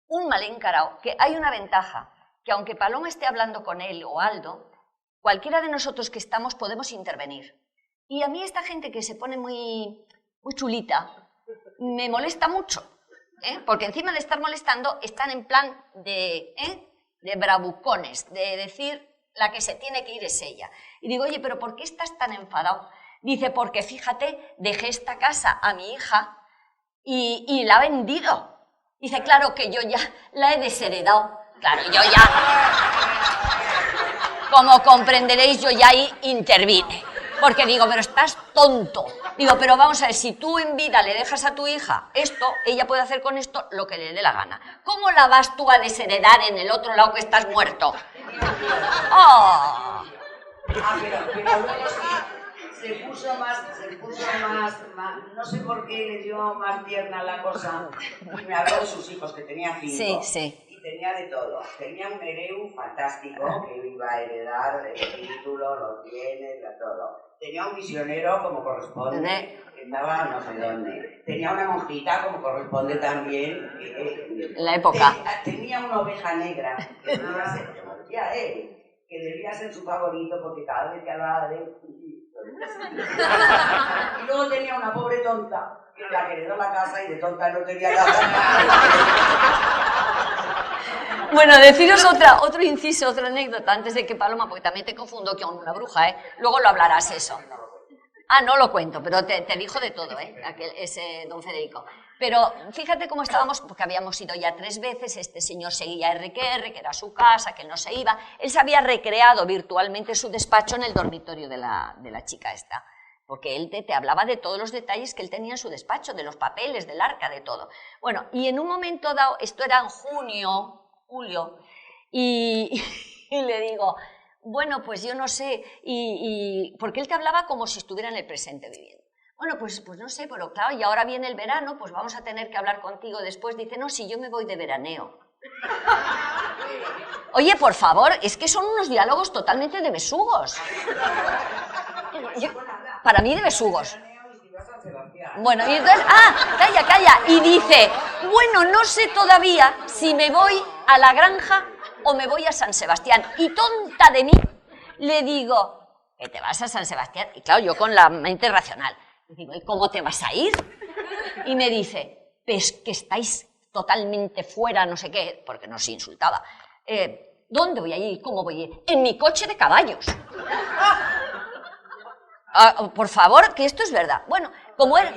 un mal encarado, que hay una ventaja, que aunque Paloma esté hablando con él o Aldo, cualquiera de nosotros que estamos podemos intervenir. Y a mí esta gente que se pone muy chulita me molesta mucho, porque encima de estar molestando están en plan de bravucones, de decir la que se tiene que ir es ella. Y digo, oye, ¿pero por qué estás tan enfadado? Dice, porque fíjate, dejé esta casa a mi hija y la ha vendido. Dice, claro que yo ya la he desheredado. Claro, yo ya... Como comprenderéis, yo ya ahí intervine, porque digo, pero estás tonto. Digo, pero vamos a ver, si tú en vida le dejas a tu hija esto, ella puede hacer con esto lo que le dé la gana. ¿Cómo la vas tú a desheredar en el otro lado que estás muerto? ¡Oh! Pero luego sí, se puso más, no sé por qué le dio más tierna la cosa, y me habló de sus hijos, que tenía 5. Sí. Tenía de todo. Tenía un hereu fantástico que iba a heredar el título, los bienes, todo. Tenía un misionero como corresponde, que estaba no sé dónde. Tenía una monjita como corresponde también. En la época. Tenía una oveja negra que debía ser, como decía él, que debía ser su favorito porque cada vez que hablaba de él... Y luego tenía una pobre tonta que la heredó la casa y de tonta no tenía nada. Bueno, deciros otro inciso, otra anécdota, antes de que Paloma, porque también te confundo con una bruja, luego lo hablarás eso. Ah, no lo cuento, pero te dijo de todo, ese don Federico. Pero fíjate cómo estábamos, porque habíamos ido ya 3 veces, este señor seguía R, que era su casa, que él no se iba. Él se había recreado virtualmente su despacho en el dormitorio de la chica esta, porque él te hablaba de todos los detalles que él tenía en su despacho, de los papeles, del arca, de todo. Bueno, y en un momento dado, esto era en julio, y le digo, bueno, pues yo no sé, porque él te hablaba como si estuviera en el presente viviendo. Bueno, pues no sé, pero claro, y ahora viene el verano, pues vamos a tener que hablar contigo después. Dice, no, si yo me voy de veraneo. Oye, por favor, es que son unos diálogos totalmente de besugos. Para mí de besugos. Bueno, y entonces, calla, y dice, bueno, no sé todavía si me voy a la granja o me voy a San Sebastián. Y tonta de mí, le digo, que te vas a San Sebastián. Y claro, yo con la mente racional, digo, ¿y cómo te vas a ir? Y me dice, pues que estáis totalmente fuera, no sé qué, porque nos insultaba. ¿Dónde voy a ir? ¿Cómo voy a ir? En mi coche de caballos. Por favor, que esto es verdad. Bueno, como él...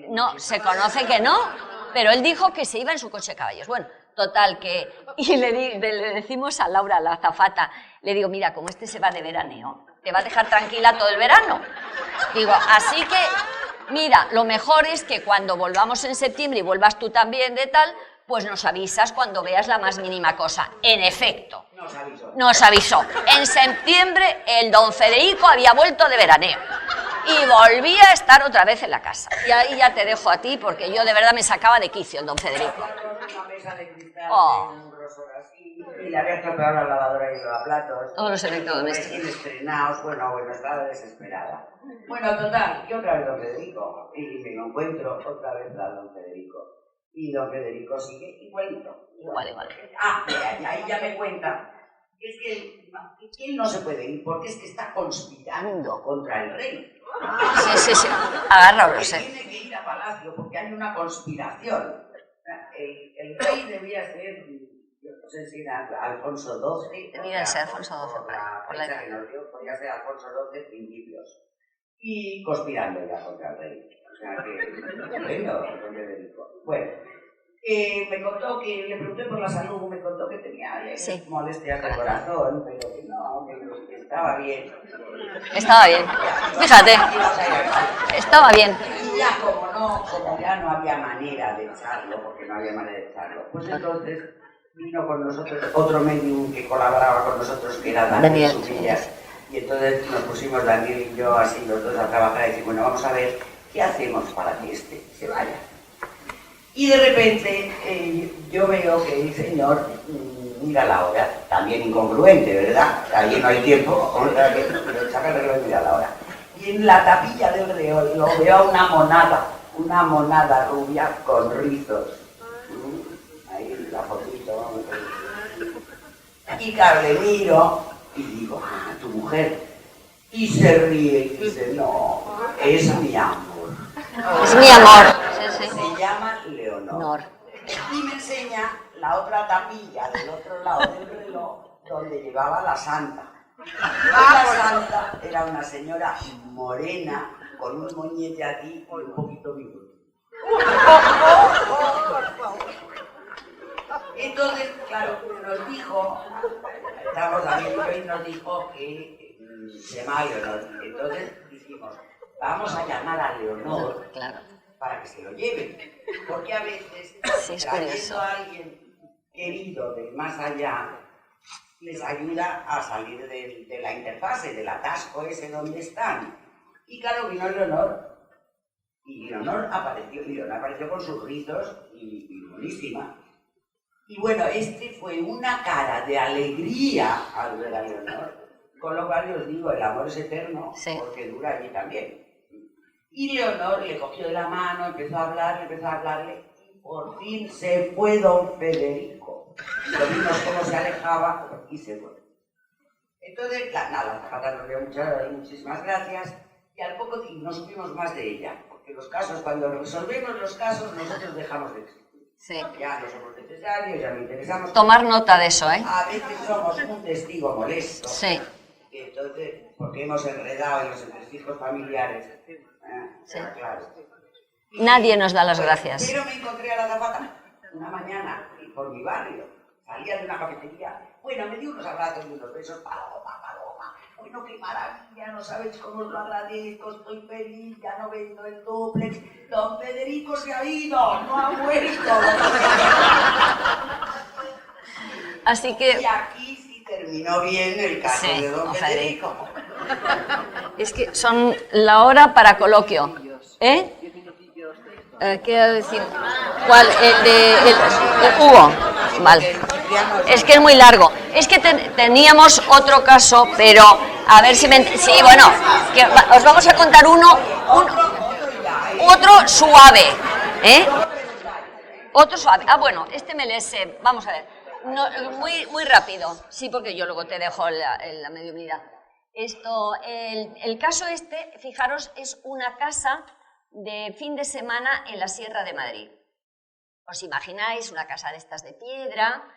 No, se conoce que no, pero él dijo que se iba en su coche de caballos. Bueno, total, que... Y le decimos a Laura, la azafata, le digo, mira, como este se va de veraneo, te va a dejar tranquila todo el verano. Digo, así que, mira, lo mejor es que cuando volvamos en septiembre y vuelvas tú también de tal, pues nos avisas cuando veas la más mínima cosa. En efecto, nos avisó. En septiembre el don Federico había vuelto de veraneo y volvía a estar otra vez en la casa. Y ahí ya te dejo a ti, porque yo de verdad me sacaba de quicio el don Federico. Y le había estropeado la lavadora y los lavaplatos. Todos los electrodomésticos. Recién estrenados, bueno, estaba desesperada. Bueno, total, yo otra vez don Federico, y me lo encuentro otra vez a don Federico. Y don Federico sigue igualito. Vale. Ahí ya me cuenta. Es que él no se puede ir porque es que está conspirando contra el rey. Sí. Agárralo, Tiene que ir a palacio porque hay una conspiración. El rey debía ser, yo no sé si era Alfonso XII. Debía ser Alfonso XII. Por la fecha que nos dio, podía ser Alfonso XII principios. Y conspirando ya contra el rey. O sea que, bueno, me contó que, le pregunté por la salud, me contó que tenía molestias de corazón, pero que no, que estaba bien. Estaba bien, fíjate, estaba bien. Y ya como ya no había manera de echarlo, pues entonces vino con nosotros otro medium que colaboraba con nosotros, que era Daniel Subillas, y entonces nos pusimos Daniel y yo así los dos a trabajar y decir, bueno, vamos a ver qué hacemos para que este se vaya. Y de repente yo veo que el señor mira la hora, también incongruente, ¿verdad? Ahí no hay tiempo, o sea que saca el reloj y mira la hora. Y en la tapilla del reloj lo veo a una monada rubia con rizos. Ahí la fotito, vamos a ver. Y claro, le miro y digo, tu mujer. Y se ríe y dice, no, es mi amor. Es mi amor. Sí. Se llama Leonor. Y me enseña la otra tapilla del otro lado del reloj donde llevaba la santa. La santa era una señora morena con un moñete aquí y un poquito vivo. Entonces, claro, nos dijo, estábamos ahí y nos dijo que se llama Leonor. Entonces dijimos, vamos a llamar a Leonor para que se lo lleven. Porque a veces, trayendo a alguien querido del más allá, les ayuda a salir de la interfase, del atasco ese donde están. Y claro, vino Leonor. Y Leonor apareció con sus rizos y buenísima. Y bueno, fue una cara de alegría al ver a Leonor. Con lo cual os digo, el amor es eterno, porque dura allí también. Y Leonor le cogió de la mano, empezó a hablarle, y por fin se fue don Federico. Lo vimos cómo se alejaba y se fue. Entonces, la azafata nos dio muchísimas gracias, y al poco tiempo no supimos más de ella, porque los casos, cuando resolvemos los casos, nosotros dejamos de existir. Sí. Ya no somos necesarios, ya no interesamos. Tomar nota de eso, ¿eh? A veces somos un testigo molesto. Sí. Entonces, porque hemos enredado en los entresijos familiares. Sí. Claro. Nadie nos da las gracias. Pero me encontré a la azafata una mañana por mi barrio. Salía de una cafetería. Bueno, me dio unos abrazos y unos besos. Paloma. Bueno, qué maravilla, no sabéis cómo os lo agradezco, estoy feliz, ya no vendo el dúplex. Don Federico se ha ido, no ha vuelto. Así que... Y aquí sí terminó bien el caso de don Federico. Es que son la hora para coloquio. ¿Eh? ¿Qué decir? ¿Cuál? Hugo. Vale. Es que es muy largo. Es que teníamos otro caso, pero a ver si me... Sí, bueno, que os vamos a contar otro suave. ¿Eh? Otro suave. Bueno, este me le sé. Vamos a ver. No, muy rápido. Sí, porque yo luego te dejo la mediunidad. El caso este, fijaros, es una casa de fin de semana en la Sierra de Madrid. ¿Os imagináis una casa de estas de piedra?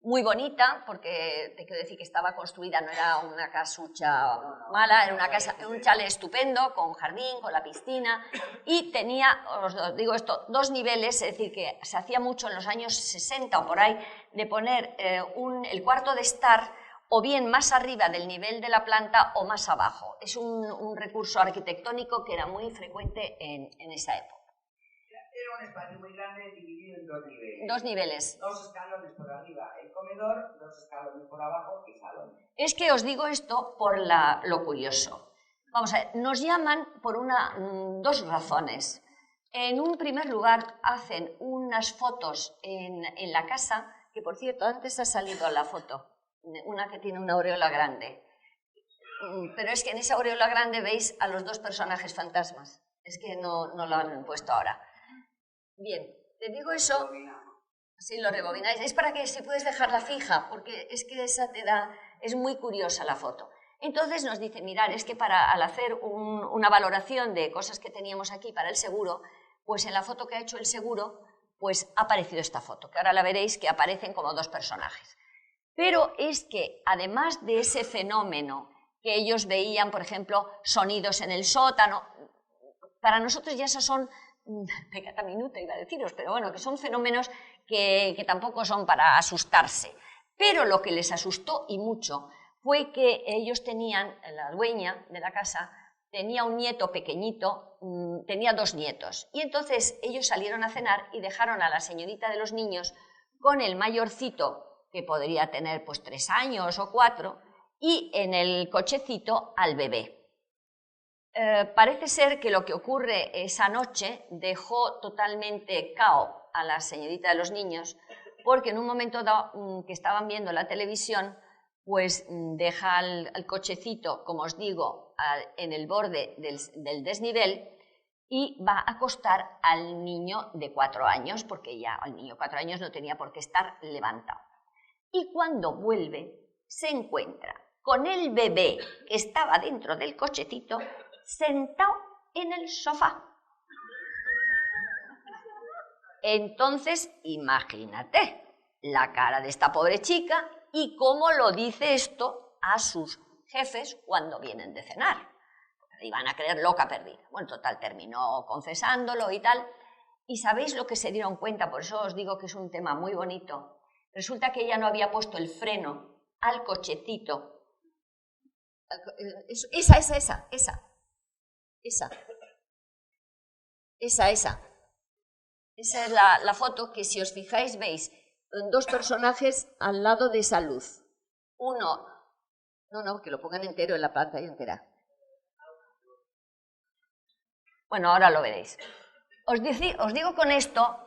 Muy bonita, porque te quiero decir que estaba construida, no era una casucha mala, era una casa, un chalet estupendo, con jardín, con la piscina, y tenía, os digo esto, 2 niveles, es decir, que se hacía mucho en los años 60 o por ahí, de poner el cuarto de estar o bien más arriba del nivel de la planta o más abajo. Es un recurso arquitectónico que era muy frecuente en esa época. Era un espacio muy grande dividido en 2 niveles. 2 niveles. 2 escalones por arriba el comedor, 2 escalones por abajo el salón. Es que os digo esto por lo curioso. Vamos a ver, nos llaman por 2 razones. En un primer lugar, hacen unas fotos en la casa, que por cierto, antes ha salido la foto, una que tiene una aureola grande. Pero es que en esa aureola grande veis a los 2 personajes fantasmas. Es que no lo han puesto ahora. Bien, te digo eso, si lo rebobináis, es para que si puedes dejarla fija, porque es que esa es muy curiosa la foto. Entonces nos dice, mirad, es que al hacer una valoración de cosas que teníamos aquí para el seguro, pues en la foto que ha hecho el seguro, pues ha aparecido esta foto, que ahora la veréis que aparecen como 2 personajes. Pero es que además de ese fenómeno que ellos veían, por ejemplo, sonidos en el sótano, para nosotros ya esos son pecata minuta, iba a deciros, pero bueno, que son fenómenos que tampoco son para asustarse. Pero lo que les asustó y mucho fue que ellos tenían, la dueña de la casa, tenía un nieto pequeñito, tenía 2 nietos, y entonces ellos salieron a cenar y dejaron a la señorita de los niños con el mayorcito, que podría tener pues 3 años o 4, y en el cochecito al bebé. Parece ser que lo que ocurre esa noche dejó totalmente cao a la señorita de los niños, porque en un momento dado que estaban viendo la televisión, pues deja el cochecito, como os digo, en el borde del desnivel y va a acostar al niño de 4 años, porque ya el niño de 4 años no tenía por qué estar levantado. Y cuando vuelve, se encuentra con el bebé que estaba dentro del cochecito, sentado en el sofá. Entonces, imagínate la cara de esta pobre chica y cómo lo dice esto a sus jefes cuando vienen de cenar. Iban a creer loca perdida. Bueno, total, terminó confesándolo y tal. ¿Y sabéis lo que se dieron cuenta? Por eso os digo que es un tema muy bonito. Resulta que ella no había puesto el freno al cochecito. Esa es la foto que, si os fijáis, veis 2 personajes al lado de esa luz. Uno, no, que lo pongan entero en la pantalla entera. Bueno, ahora lo veréis. Os digo con esto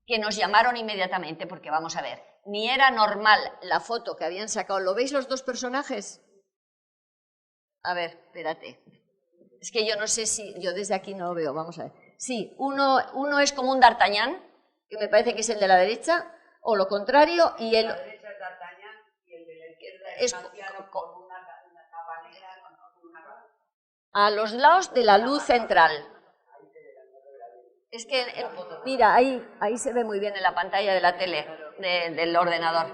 que nos llamaron inmediatamente, porque vamos a ver, ni era normal la foto que habían sacado. ¿Lo veis los 2 personajes? A ver, espérate. Es que yo no sé si, yo desde aquí no lo veo, vamos a ver. Sí, uno es como un D'Artagnan, que me parece que es el de la derecha, o lo contrario, y el... La derecha es D'Artagnan y el de la izquierda es Marciano con una capa negra, con una capa. A los lados de la luz central. Es que, mira, ahí se ve muy bien en la pantalla de la tele, del ordenador.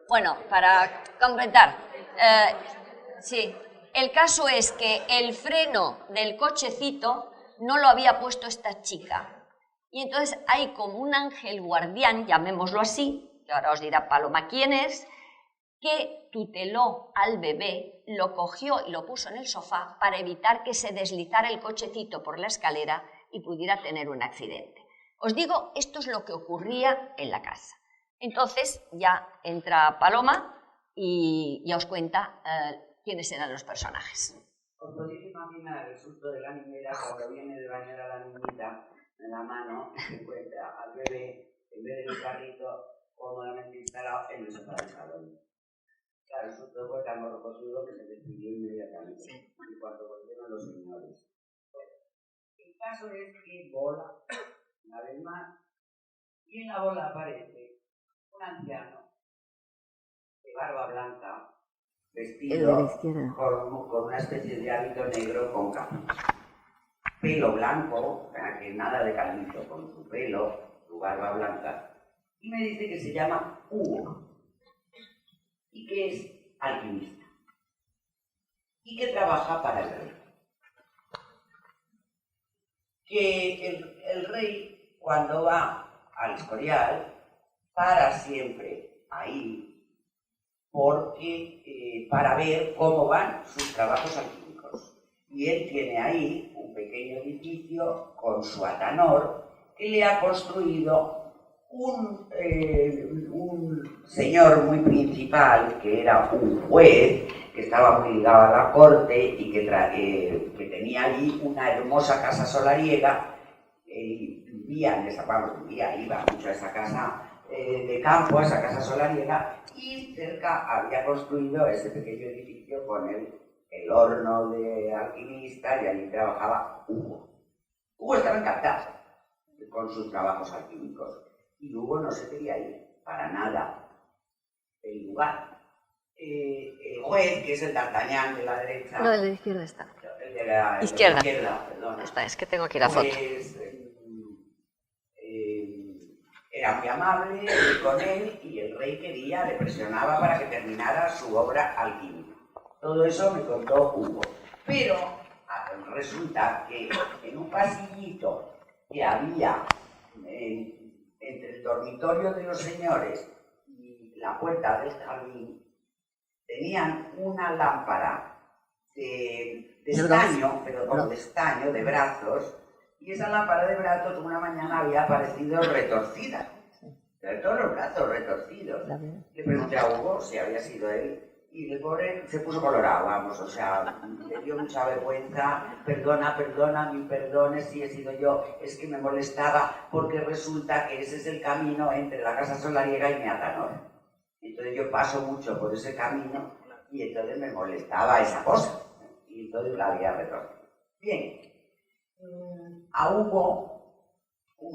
Bueno, para completar, sí, el caso es que el freno del cochecito no lo había puesto esta chica. Y entonces hay como un ángel guardián, llamémoslo así, que ahora os dirá Paloma quién es, que tuteló al bebé, lo cogió y lo puso en el sofá para evitar que se deslizara el cochecito por la escalera y pudiera tener un accidente. Os digo, esto es lo que ocurría en la casa. Entonces ya entra Paloma y ya os cuenta quiénes eran los personajes. Os podéis imaginar el susto de la niñera cuando viene de bañar a la niñita en la mano y se encuentra al bebé, en vez del carrito, cómodamente instalado en el sofá del salón. Claro, el susto fue tan morrocosudo que se destruyó inmediatamente. Y cuando volvieron los señores. El caso es que bola, una vez más, y en la bola aparece un anciano de barba blanca, vestido con una especie de hábito negro con capucha. Pelo blanco, o sea, que nada de calito, con su pelo, su barba blanca, y me dice que se llama Hugo y que es alquimista y que trabaja para el rey. Que el rey, cuando va al Escorial, para siempre ahí porque para ver cómo van sus trabajos alquímicos. Y él tiene ahí un pequeño edificio con su atanor que le ha construido un señor muy principal, que era un juez, que estaba muy ligado a la corte y que tenía allí una hermosa casa solariega. Vivía en esa, iba mucho a esa casa de campo, a esa casa solariega, y cerca había construido ese pequeño edificio con el horno de alquimista, y allí trabajaba Hugo. Hugo estaba encantado con sus trabajos alquímicos y Hugo no se quería ir para nada del lugar. El juez, que es el D'Artagnan de la derecha... No, el de la izquierda está. El de la izquierda, perdón. Esta, es que tengo aquí la foto. Era muy amable con él y el rey le presionaba para que terminara su obra alquímica. Todo eso me contó Hugo. Pero resulta que en un pasillito que había entre el dormitorio de los señores y la puerta del jardín, tenían una lámpara de estaño, pero como de estaño, de brazos, y esa lámpara de brazos una mañana había aparecido retorcida, de todos los brazos retorcidos. Le pregunté a Hugo si había sido él, y el pobre se puso colorado, vamos, o sea, le dio mucha vergüenza. Perdona, mil perdones si he sido yo, es que me molestaba porque resulta que ese es el camino entre la casa solariega y mi atanor. Entonces yo paso mucho por ese camino y entonces me molestaba esa cosa, y entonces la había retorcido. Bien, a Hugo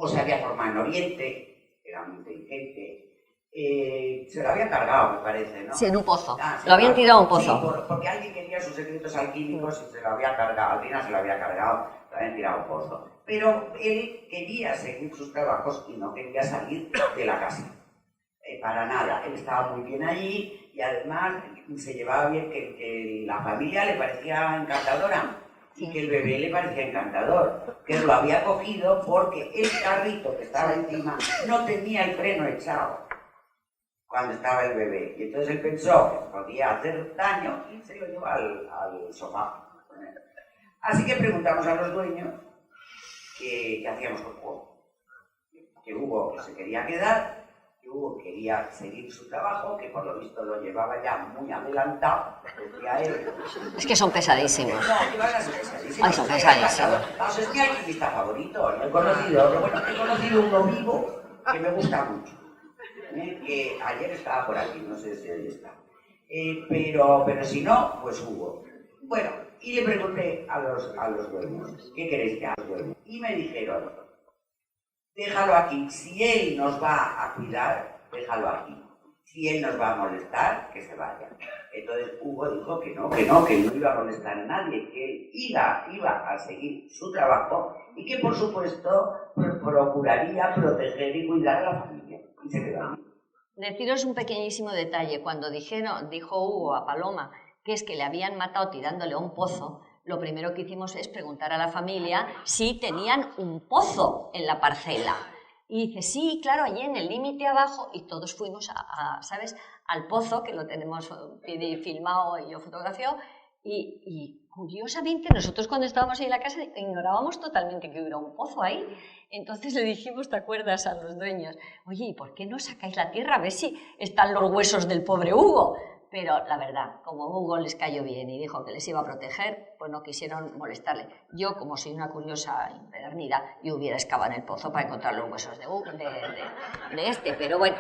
se había formado en Oriente, era muy inteligente. Se lo había cargado, me parece, ¿no? Sí, en un pozo. Lo habían tirado a un pozo. Sí, porque alguien quería sus secretos alquímicos y se lo había cargado. Al final se lo había cargado, lo habían tirado a un pozo. Pero él quería seguir sus trabajos y no quería salir de la casa. Para nada. Él estaba muy bien allí y además se llevaba bien, que la familia le parecía encantadora y que el bebé le parecía encantador. Que lo había cogido porque el carrito que estaba encima no tenía el freno echado cuando estaba el bebé, y entonces él pensó que podía hacer daño y se lo llevó al sofá. Así que preguntamos a los dueños qué hacíamos con Hugo. Que Hugo se quería quedar, que Hugo quería seguir su trabajo, que por lo visto lo llevaba ya muy adelantado, decía él. Es que son pesadísimos. No, que van a ser pesadísimos. Ay, son pesadísimos. Vamos, es mi alquimista favorito, he conocido uno vivo que me gusta mucho. Que ayer estaba por aquí, no sé si hoy está. Pero si no, pues Hugo. Bueno, y le pregunté a los dueños, ¿qué queréis que haga? Y me dijeron, déjalo aquí, si él nos va a cuidar, déjalo aquí. Si él nos va a molestar, que se vaya. Entonces Hugo dijo que no iba a molestar a nadie, que él iba a seguir su trabajo y que por supuesto procuraría proteger y cuidar a la familia. Y se quedó. Deciros un pequeñísimo detalle. Cuando dijo Hugo a Paloma que es que le habían matado tirándole a un pozo, lo primero que hicimos es preguntar a la familia si tenían un pozo en la parcela. Y dice, sí, claro, allí en el límite abajo, y todos fuimos ¿sabes?, al pozo, que lo tenemos filmado y yo fotografiado, y curiosamente nosotros cuando estábamos ahí en la casa ignorábamos totalmente que hubiera un pozo ahí. Entonces le dijimos, ¿te acuerdas?, a los dueños, oye, ¿y por qué no sacáis la tierra a ver si están los huesos del pobre Hugo? Pero la verdad, como Hugo les cayó bien y dijo que les iba a proteger, pues no quisieron molestarle. Yo, como soy una curiosa empedernida, yo hubiera excavado en el pozo para encontrar los huesos de este. Pero bueno,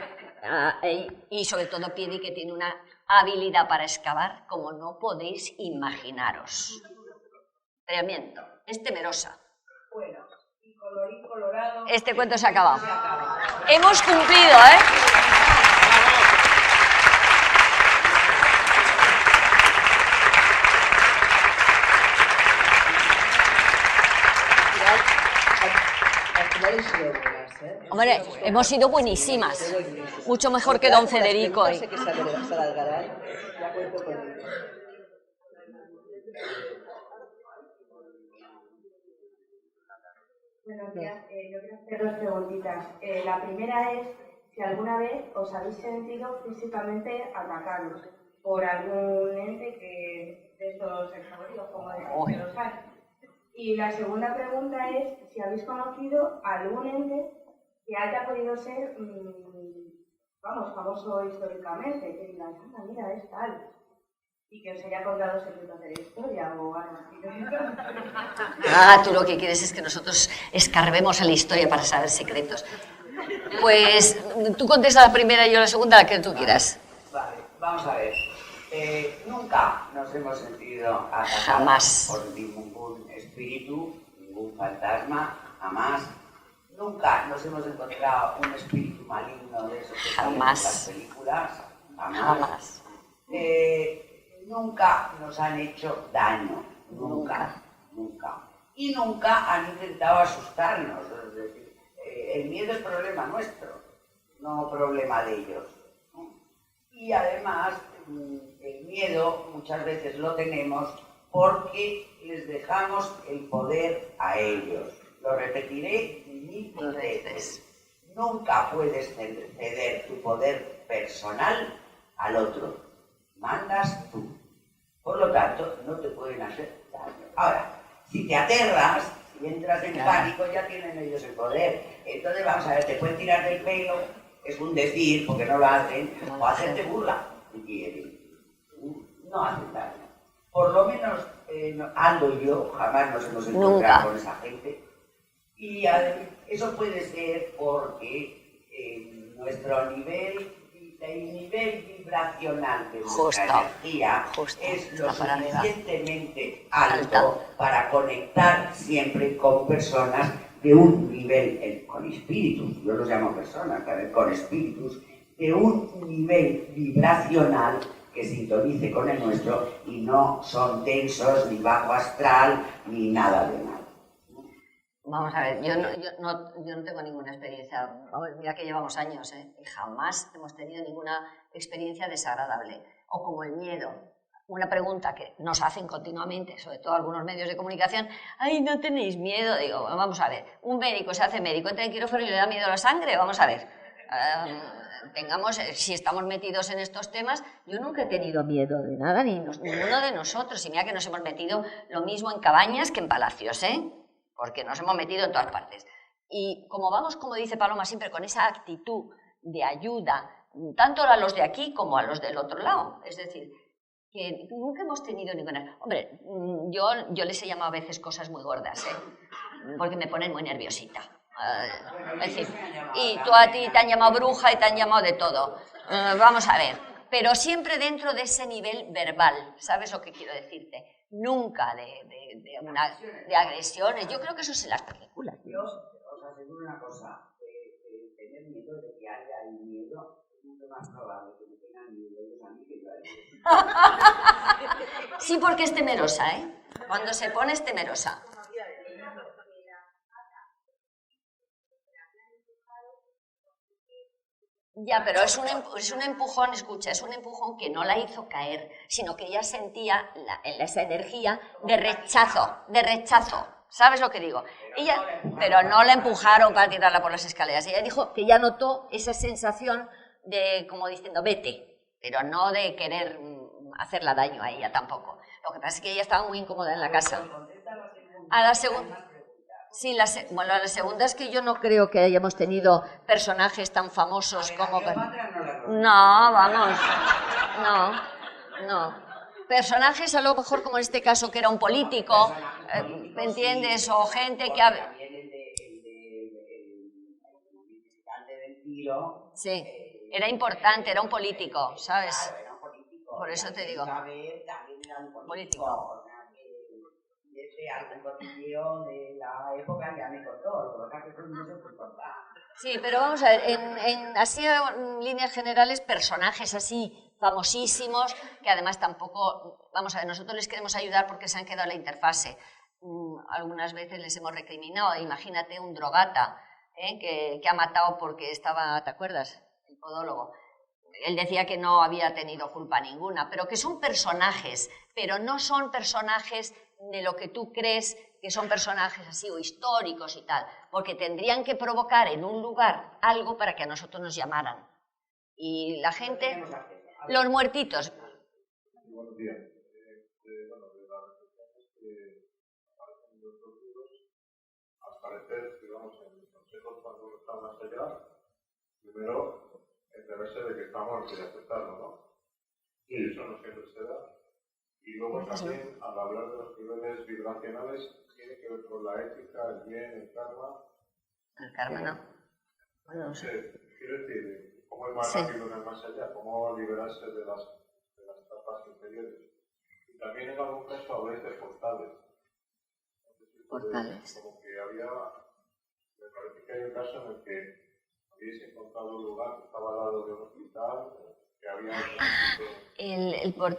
y sobre todo Piedi, que tiene una habilidad para excavar como no podéis imaginaros. Tremendo, es temerosa. Bueno, y colorín colorado... Este cuento se ha acabado. Hemos cumplido, ¿eh? habéis sido buenas, ¿eh? Hombre, hemos sido buenísimas. Buenísimas. Mucho mejor que don Federico. Las preguntas hay que saber Sara Algaray, ya cuento con ello. Buenos días, yo quiero hacer dos preguntitas. La primera es si alguna vez os habéis sentido físicamente atacados por algún ente que de estos exagónicos, como de los hay. Y la segunda pregunta es si habéis conocido algún ente que haya podido ser, vamos, famoso históricamente, que digáis, anda, mira, es tal, y que os haya contado secretos de la historia o algo así. Ah, tú lo que quieres es que nosotros escarbemos a la historia para saber secretos. Pues tú contesta la primera y yo la segunda, la que tú quieras. Vale, vamos a ver. Nunca nos hemos sentido atacados Jamás. por ningún espíritu, ningún fantasma, jamás. Nunca nos hemos encontrado un espíritu maligno de esos que salen en Jamás. las películas, jamás. Jamás. Nunca nos han hecho daño, nunca. Y nunca han intentado asustarnos. Es decir, el miedo es problema nuestro, no problema de ellos. Y además, el miedo muchas veces lo tenemos porque les dejamos el poder a ellos. Lo repetiré mil veces. Nunca puedes ceder tu poder personal al otro. Mandas tú. Por lo tanto, no te pueden hacer daño. Ahora, si te aterras, si entras en pánico, ya tienen ellos el poder. Entonces, vamos a ver, te pueden tirar del pelo, es un decir, porque no lo hacen, o hacerte burla, si quieren. No hacen daño. Por lo menos, Aldo y yo jamás nos hemos encontrado con esa gente. Y eso puede ser porque nuestro nivel, el nivel vibracional de nuestra energía es lo suficientemente alto para conectar siempre con personas de un nivel, con espíritus, yo los llamo personas, con espíritus, de un nivel vibracional que sintonice con el nuestro y no son tensos, ni bajo astral, ni nada de nada. Vamos a ver, yo no tengo ninguna experiencia, vamos, mira que llevamos años, y jamás hemos tenido ninguna experiencia desagradable, o como el miedo. Una pregunta que nos hacen continuamente, sobre todo algunos medios de comunicación, ¡ay, no tenéis miedo! Digo, vamos a ver, un médico se hace médico, entra en quirófano y le da miedo a la sangre, vamos a ver. Si estamos metidos en estos temas, yo nunca he tenido miedo de nada, ni ninguno de nosotros, y mira que nos hemos metido lo mismo en cabañas que en palacios, porque nos hemos metido en todas partes. Y como vamos, como dice Paloma, siempre con esa actitud de ayuda, tanto a los de aquí como a los del otro lado, es decir, que nunca hemos tenido ninguna... Hombre, yo les he llamado a veces cosas muy gordas, porque me ponen muy nerviosita. Es decir, y tú a ti te han llamado bruja y te han llamado de todo. Vamos a ver, pero siempre dentro de ese nivel verbal, ¿sabes lo que quiero decirte? Nunca de agresiones. Yo creo que eso es en las películas. Yo os aseguro una cosa, tener miedo de que haya miedo es mucho más probable que me tengan miedo ellos a mí que yo a ellos. Sí, porque es temerosa, Cuando se pone es temerosa. Ya, pero es un empujón, escucha, es un empujón que no la hizo caer, sino que ella sentía esa energía de rechazo, ¿sabes lo que digo? Pero no la empujaron para tirarla por las escaleras, ella dijo que ya notó esa sensación de, como diciendo, vete, pero no de querer hacerla daño a ella tampoco. Lo que pasa es que ella estaba muy incómoda en la casa. A la segunda... Sí, la segunda es que yo no creo que hayamos tenido personajes tan famosos como... No, vamos, no. Personajes a lo mejor como en este caso que era un político, ¿me entiendes? O gente que... Sí, era importante, era un político, ¿sabes? Por eso te digo. Político. Algún cotilleo de la época ya me contó, por lo que no se puede contar. Sí, pero vamos a ver, así en líneas generales, personajes así famosísimos, que además tampoco, vamos a ver, nosotros les queremos ayudar porque se han quedado en la interfase. Algunas veces les hemos recriminado, imagínate un drogata, que ha matado porque estaba, ¿te acuerdas? El podólogo. Él decía que no había tenido culpa ninguna, pero que son personajes, pero no son personajes de lo que tú crees que son personajes así o históricos y tal, porque tendrían que provocar en un lugar algo para que a nosotros nos llamaran. Y la gente, los muertitos. Buenos días. Bueno, de las reflexiones que aparecen en nuestros libros, al parecer, digamos, en el consejo cuando uno está más allá, primero, enterarse de que está muerto y aceptarlo, ¿no? Y eso no siempre se da. Y luego también, al hablar de los niveles vibracionales, tiene que ver con la ética, el bien, el karma. El karma no. Bueno, no sé. Quiero decir, cómo es más rápido en el más allá, cómo liberarse de las capas inferiores. Y también en algún caso habláis de portales. Portales. Como que había, me parece que hay un caso en el que habéis encontrado un lugar que estaba al lado de un hospital, que había...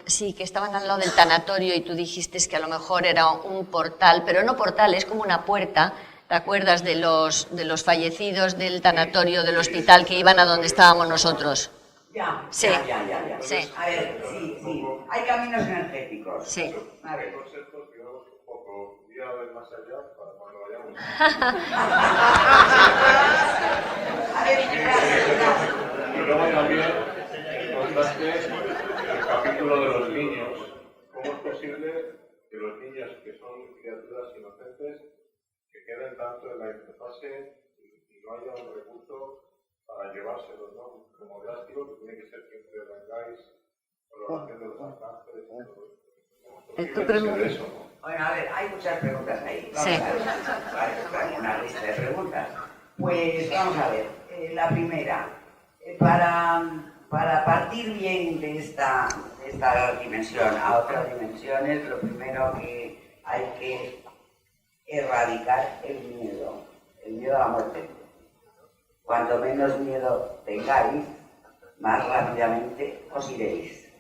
Sí, que estaban al lado del tanatorio y tú dijiste que a lo mejor era un portal, pero no portal, es como una puerta. ¿Te acuerdas de los fallecidos del tanatorio, del hospital, que iban a donde estábamos nosotros? Ya, Sí. Ya. Sí. A ver, sí. Hay caminos energéticos. Sí. A ver. Conceptos, digamos, un poco día del más allá para cuando vayamos. A ver, Y luego también contaste el capítulo de los niños. ¿Cómo es posible que los niños, que son criaturas inocentes, que queden tanto en la interfase y no haya un recurso para llevárselos, ¿no? Como drástico, que tiene que ser siempre vengáis por la oración de los arcángeles y todo eso. Bueno, a ver, hay muchas preguntas ahí. Vamos a ver, una lista de preguntas. Pues vamos a ver, la primera, para partir bien de esta dimensión a otras dimensiones, lo primero que hay que erradicar el miedo a la muerte. Cuanto menos miedo tengáis, más rápidamente os iréis.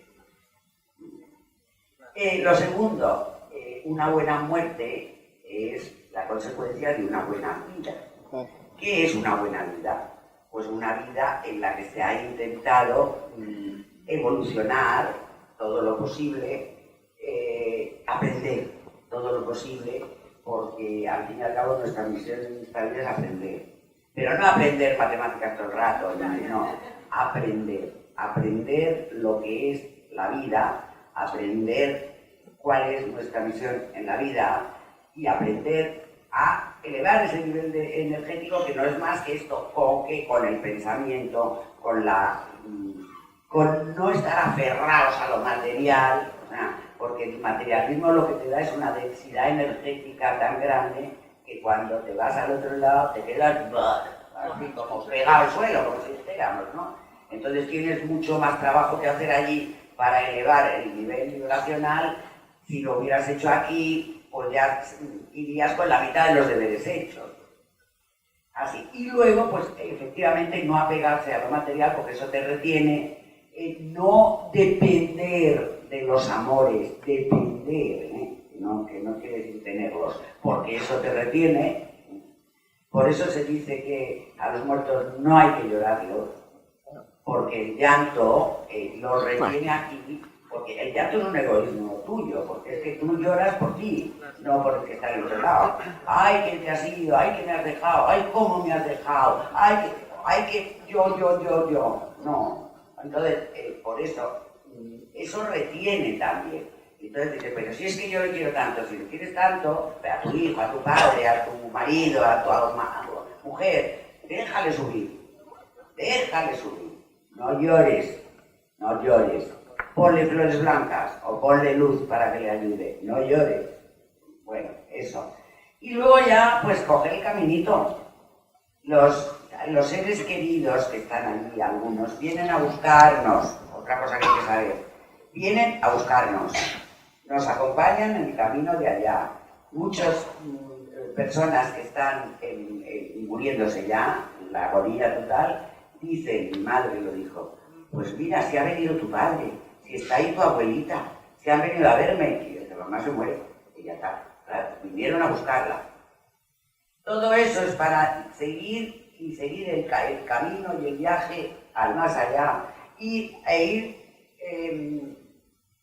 Lo segundo, una buena muerte es la consecuencia de una buena vida. ¿Qué es una buena vida? Pues una vida en la que se ha intentado evolucionar todo lo posible, aprender todo lo posible, porque al fin y al cabo nuestra misión en esta vida es aprender. Pero no aprender matemáticas todo el rato, no, aprender lo que es la vida, aprender cuál es nuestra misión en la vida y aprender a elevar ese nivel energético, que no es más que esto, con el pensamiento, con no estar aferrados a lo material, porque el materialismo lo que te da es una densidad energética tan grande que cuando te vas al otro lado te quedas así como pegado al suelo, como si dijéramos, ¿no? Entonces tienes mucho más trabajo que hacer allí para elevar el nivel vibracional. Si lo hubieras hecho aquí, pues ya irías con la mitad de los deberes hechos. Así. Y luego, pues efectivamente no apegarse a lo material, porque eso te retiene. No depender de los amores, depender, no, que no quiere decir tenerlos, porque eso te retiene. Por eso se dice que a los muertos no hay que llorarlos, porque el llanto los retiene aquí, porque el llanto es un egoísmo tuyo, porque es que tú lloras por ti, no por el que está al otro lado. Ay, que te has ido, ay, que me has dejado, ay, cómo me has dejado, ay, que yo. No. Entonces, por eso retiene también. Entonces dice, pero si es que yo le quiero tanto, si le quieres tanto, a tu hijo, a tu padre, a tu marido, a tu mujer, déjale subir. No llores. Ponle flores blancas o ponle luz para que le ayude, no llores. Bueno, eso. Y luego ya, pues coge el caminito. Los seres queridos que están allí, algunos, vienen a buscarnos, otra cosa que hay que saber, vienen a buscarnos, nos acompañan en el camino de allá. Muchas personas que están muriéndose ya, en la agonía total, dicen, mi madre lo dijo, pues mira, si ha venido tu padre, si está ahí tu abuelita, si han venido a verme, y la mamá se muere, y ya está, claro, vinieron a buscarla. Todo eso es para seguir y seguir el camino y el viaje al más allá e ir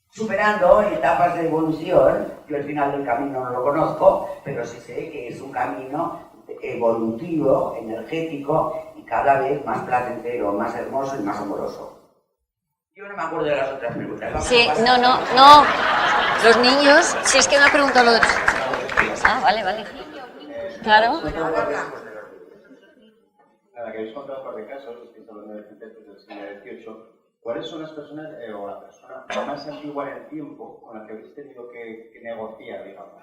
superando etapas de evolución. Yo el final del camino no lo conozco, pero sí sé que es un camino evolutivo, energético y cada vez más placentero, más hermoso y más amoroso. Yo no me acuerdo de las otras preguntas. Vamos Sí, a pasar. no. Los niños, si es que me ha preguntado lo de... Ah, vale. Claro. Nada, que habéis contado un par de casos, estáis hablando de gente del siglo XVIII. ¿Cuáles son las personas o la persona más antigua en el tiempo con la que habéis tenido que negociar, digamos?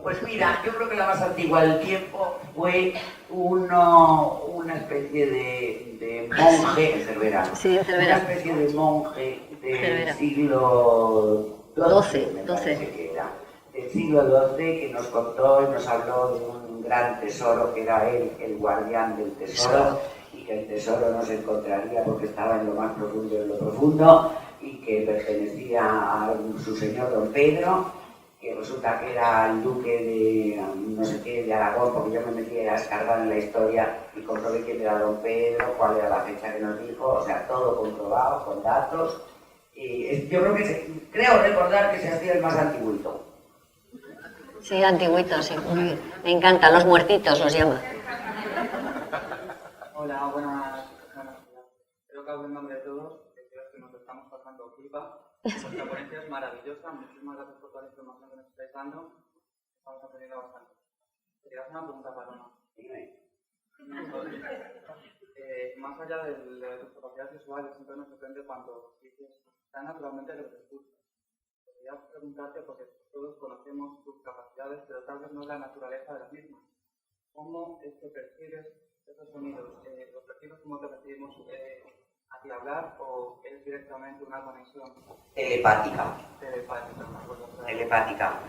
Pues mira, yo creo que la más antigua del tiempo fue una especie de monje en Cervera. Sí, en Cervera. Una especie de monje del Cervera. siglo XII, me parece XII. que era. Del siglo XII, que nos contó y nos habló de un gran tesoro que era él, el guardián del tesoro, y que el tesoro no se encontraría porque estaba en lo más profundo de lo profundo, y que pertenecía a su señor don Pedro, que resulta que era el duque de no sé qué, de Aragón, porque yo me metí a escarbar en la historia y comprobé quién era don Pedro, cuál era la fecha que nos dijo, o sea, todo comprobado, con datos. Y yo creo que creo recordar que se hacía el más antiguito. Sí, antiguito, sí. Muy bien. Me encantan, los muertitos los llama. Hola, buenas días. Creo que hablo en nombre de todos, creo que nos estamos pasando pipa. Vuestra ponencia es maravillosa, muchísimas gracias por toda la información que nos estáis dando. Estamos aprendiendo bastante. Quería hacer una pregunta, Paloma. Más allá de tus capacidades visuales, siempre me sorprende cuando dices tan naturalmente lo que te escuchas. Quería preguntarte, porque todos conocemos tus capacidades, pero tal vez no la naturaleza de las mismas. ¿Cómo es que percibes esos sonidos? ¿Los percibes como te percibimos a ti hablar o es directamente una conexión? Telepática. Telepática.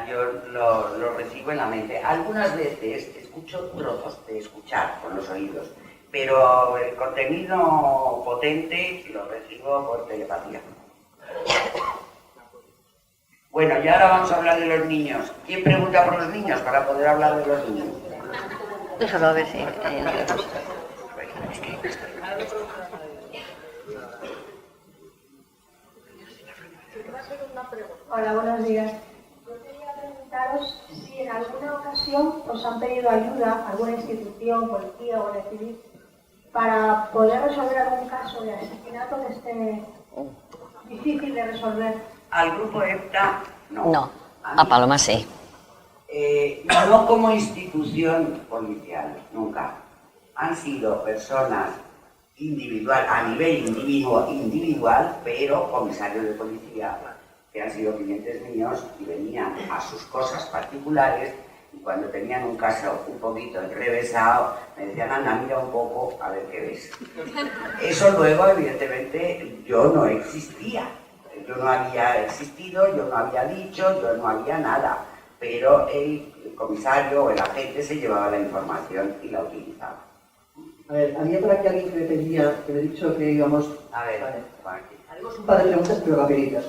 Yo lo recibo en la mente. Algunas veces escucho trozos de escuchar con los oídos, pero el contenido potente lo recibo por telepatía. Bueno, y ahora vamos a hablar de los niños. ¿Quién pregunta por los niños para poder hablar de los niños? Déjalo a ver si hay otra cosa. Hola, buenos días. Yo quería preguntaros si en alguna ocasión os han pedido ayuda, alguna institución, policía o guardia civil, para poder resolver algún caso de asesinato que esté difícil de resolver. Al grupo EPTA, no. No, a Paloma sí. No como institución policial, nunca. Han sido personas a nivel individual, pero comisarios de policía que han sido clientes míos y venían a sus cosas particulares y cuando tenían un caso un poquito enrevesado me decían, anda, mira un poco a ver qué ves. Eso luego, evidentemente, yo no existía. Yo no había existido, yo no había dicho, yo no había nada, pero el comisario o el agente se llevaba la información y la utilizaba. A ver, había por aquí alguien que me pedía, que me ha dicho que íbamos... A ver, vale. Juan. Haremos un par de preguntas, pero rapiditas.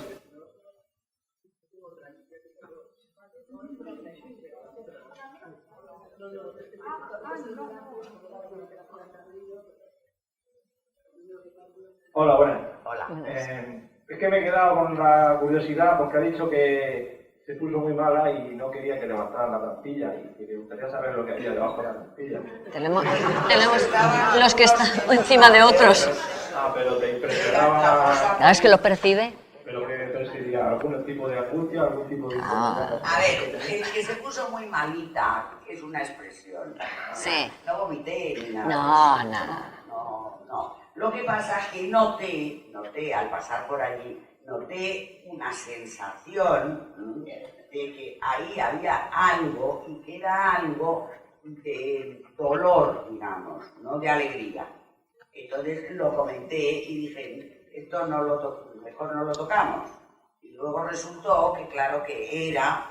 Hola, buenas. Hola. Es que me he quedado con la curiosidad porque ha dicho que se puso muy mala y no quería que levantaran la plantilla y que le gustaría saber lo que había debajo de la plantilla. Tenemos los que están encima de otros. Ah, pero te impresionaba... Claro, es que lo percibe. ¿Pero que percibía? ¿Algún tipo de angustia? ¿Algún tipo de... A ver, el que se puso muy malita es una expresión. Sí. No vomité ni nada. No. No. Lo que pasa es que noté al pasar por allí, noté una sensación de que ahí había algo y que era algo de dolor, digamos, no de alegría. Entonces lo comenté y dije, esto mejor no lo tocamos. Y luego resultó que claro que era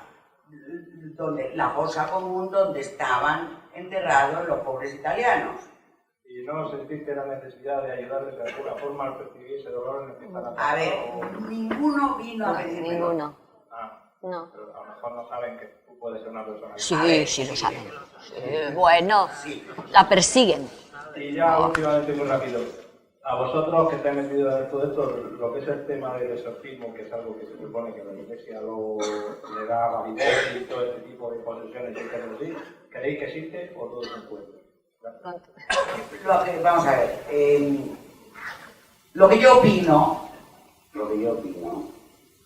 la fosa común donde estaban enterrados los pobres italianos. ¿Y no sentiste la necesidad de ayudarles de alguna forma al percibir ese dolor en el que están A ver, ninguno vino a pedirme. Ninguno. Ah, No. Pero a lo mejor no saben que tú puedes ser una persona. Sí, sí lo saben. Sí, bueno, la persiguen. Y ya últimamente, muy rápido, a vosotros que estáis metidos en todo esto, lo que es el tema del exorcismo, que es algo que se supone que la Iglesia le da validez y todo este tipo de posesiones y cosas así, ¿creéis que existe o todo es un cuento? Vamos a ver, lo que yo opino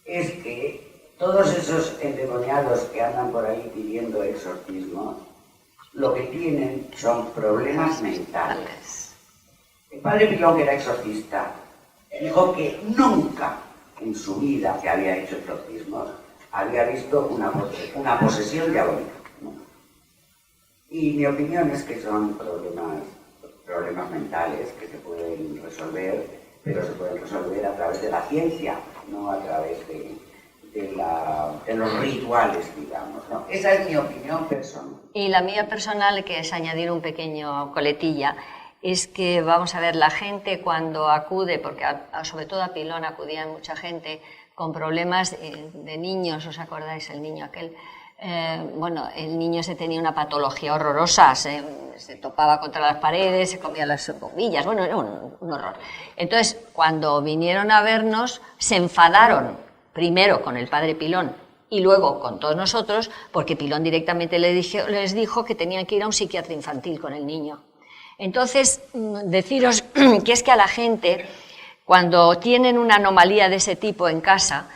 es que todos esos endemoniados que andan por ahí pidiendo exorcismos, lo que tienen son problemas mentales. El padre Pilón, que era exorcista, dijo que nunca en su vida que había hecho exorcismos había visto una posesión diabólica. ¿No? Y mi opinión es que son problemas mentales que se pueden resolver, pero se pueden resolver a través de la ciencia, no a través de los rituales, digamos, ¿no? Esa es mi opinión personal. Y la mía personal, que es añadir un pequeño coletilla, es que, vamos a ver, la gente cuando acude, porque sobre todo a Pilón acudían mucha gente con problemas de niños, ¿os acordáis? El niño aquel, bueno, el niño se tenía una patología horrorosa, se topaba contra las paredes, se comía las bombillas, bueno, era un horror. Entonces, cuando vinieron a vernos, se enfadaron, primero con el padre Pilón y luego con todos nosotros, porque Pilón directamente les dijo que tenían que ir a un psiquiatra infantil con el niño. Entonces, deciros que es que a la gente, cuando tienen una anomalía de ese tipo en casa,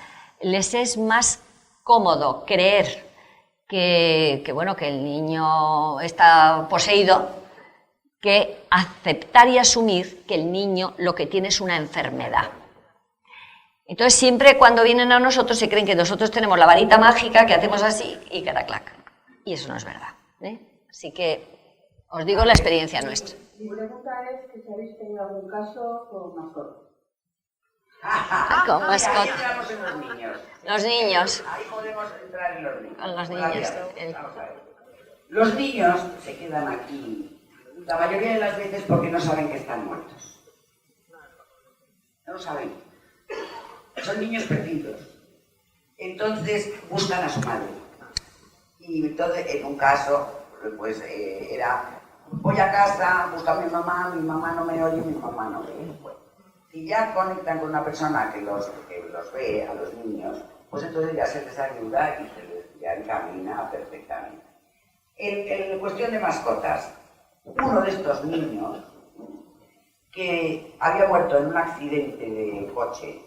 les es más cómodo creer que el niño está poseído, que aceptar y asumir que el niño lo que tiene es una enfermedad. Entonces, siempre cuando vienen a nosotros se creen que nosotros tenemos la varita mágica, que hacemos así y cataclac. Y eso no es verdad, ¿eh? Así que os digo la experiencia nuestra. Mi pregunta es que si habéis tenido algún caso con mascotas. Con Ahí mascotas. entramos en los niños. Los niños. Ahí podemos entrar en los niños. Con los Todavía niños. no. Vamos a ver. Los niños se quedan aquí la mayoría de las veces porque no saben que están muertos. No lo saben. Son niños perdidos. Entonces buscan a su madre. Y entonces, en un caso, pues era, voy a casa, busco a mi mamá no me oye, mi mamá no ve. Bueno, si ya conectan con una persona que los ve a los niños, pues entonces ya se les ayuda y se les ya encamina perfectamente. En cuestión de mascotas, uno de estos niños que había muerto en un accidente de coche,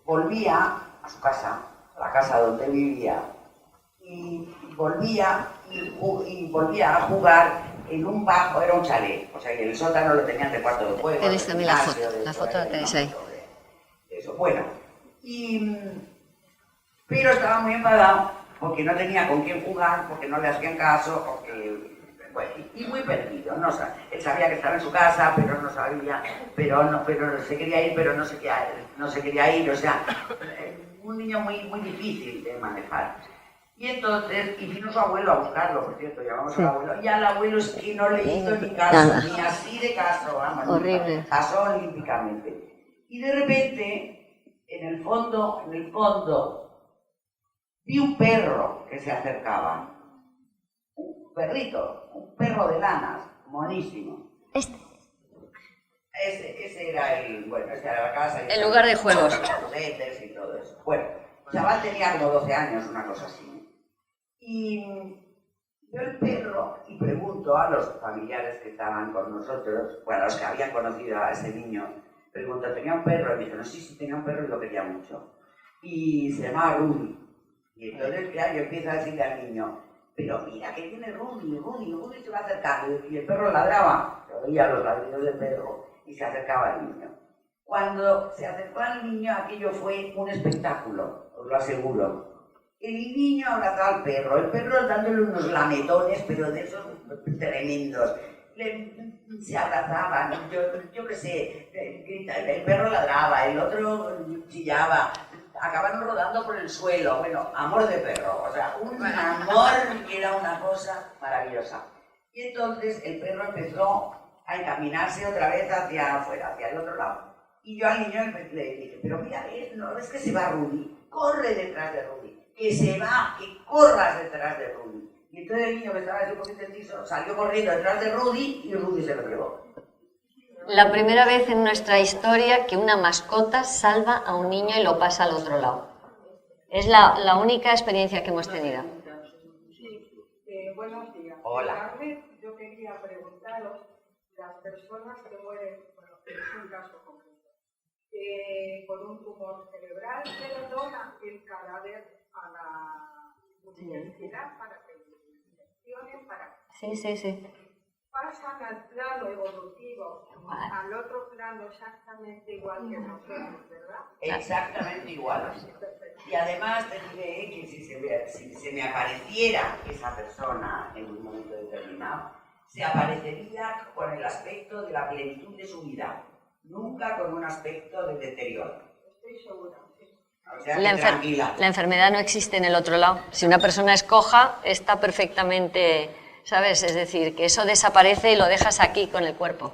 volvía a su casa, a la casa donde vivía, y volvía a jugar en un bajo, era un chalet, o sea, que el sótano lo tenían de cuarto de juego. Tenéis también la foto la tenéis ahí. Eso, bueno, pero estaba muy enfadado porque no tenía con quién jugar, porque no le hacían caso, porque, bueno, y muy perdido, no, o sea, él sabía que estaba en su casa, pero no sabía, pero se quería ir, pero no se quería ir, o sea, un niño muy difícil de manejar. Y entonces, y vino su abuelo a buscarlo, por cierto, llamamos al abuelo, y al abuelo es que no le hizo ni caso, ni así de caso, vamos, horrible. Pasó olímpicamente. Y de repente, en el fondo, vi un perro que se acercaba, un perrito, un perro de lanas, monísimo. Ese era esa era la casa. El lugar de juegos. Los juguetes y todo eso. Bueno, el chaval tenía como 12 años, una cosa así. Y veo el perro y pregunto a los familiares que estaban con nosotros, bueno, a los que habían conocido a ese niño, pregunto, ¿tenía un perro? Y dijeron, sí, tenía un perro y lo quería mucho. Y se llamaba Rudy. Y entonces, claro, yo empiezo a decirle al niño, pero mira, que tiene Rudy se va acercando. Y el perro ladraba, yo oía los ladridos del perro y se acercaba al niño. Cuando se acercó al niño, aquello fue un espectáculo, os lo aseguro. El niño abrazaba al perro, el perro dándole unos lametones, pero de esos tremendos. Se abrazaban, yo qué sé, el perro ladraba, el otro chillaba, acabaron rodando por el suelo. Bueno, amor de perro, o sea, un amor que era una cosa maravillosa. Y entonces el perro empezó a encaminarse otra vez hacia afuera, hacia el otro lado. Y yo al niño le dije, pero mira, ¿no ves que se va Rudy? Corre detrás de Rudy. que se va, que corras detrás de Rudy. Y entonces el niño que estaba así un poquito tieso salió corriendo detrás de Rudy y Rudy se lo llevó. La primera vez en nuestra historia que una mascota salva a un niño y lo pasa al otro lado. Es la única experiencia que hemos tenido. Sí, buenos días. Hola. Yo quería preguntaros, las personas que mueren, bueno, es un caso concreto, por un tumor cerebral, se dona el cadáver a la universidad para que lo inspeccionen, para Sí. pasan al plano evolutivo, al otro plano exactamente igual que nosotros, ¿verdad? Exactamente igual. Y además te diré que si se me apareciera esa persona en un momento determinado, se aparecería con el aspecto de la plenitud de su vida, nunca con un aspecto de deterioro. Estoy segura. O sea, que tranquila. La enfermedad no existe en el otro lado. Si una persona es coja, está perfectamente, ¿sabes? Es decir, que eso desaparece y lo dejas aquí con el cuerpo.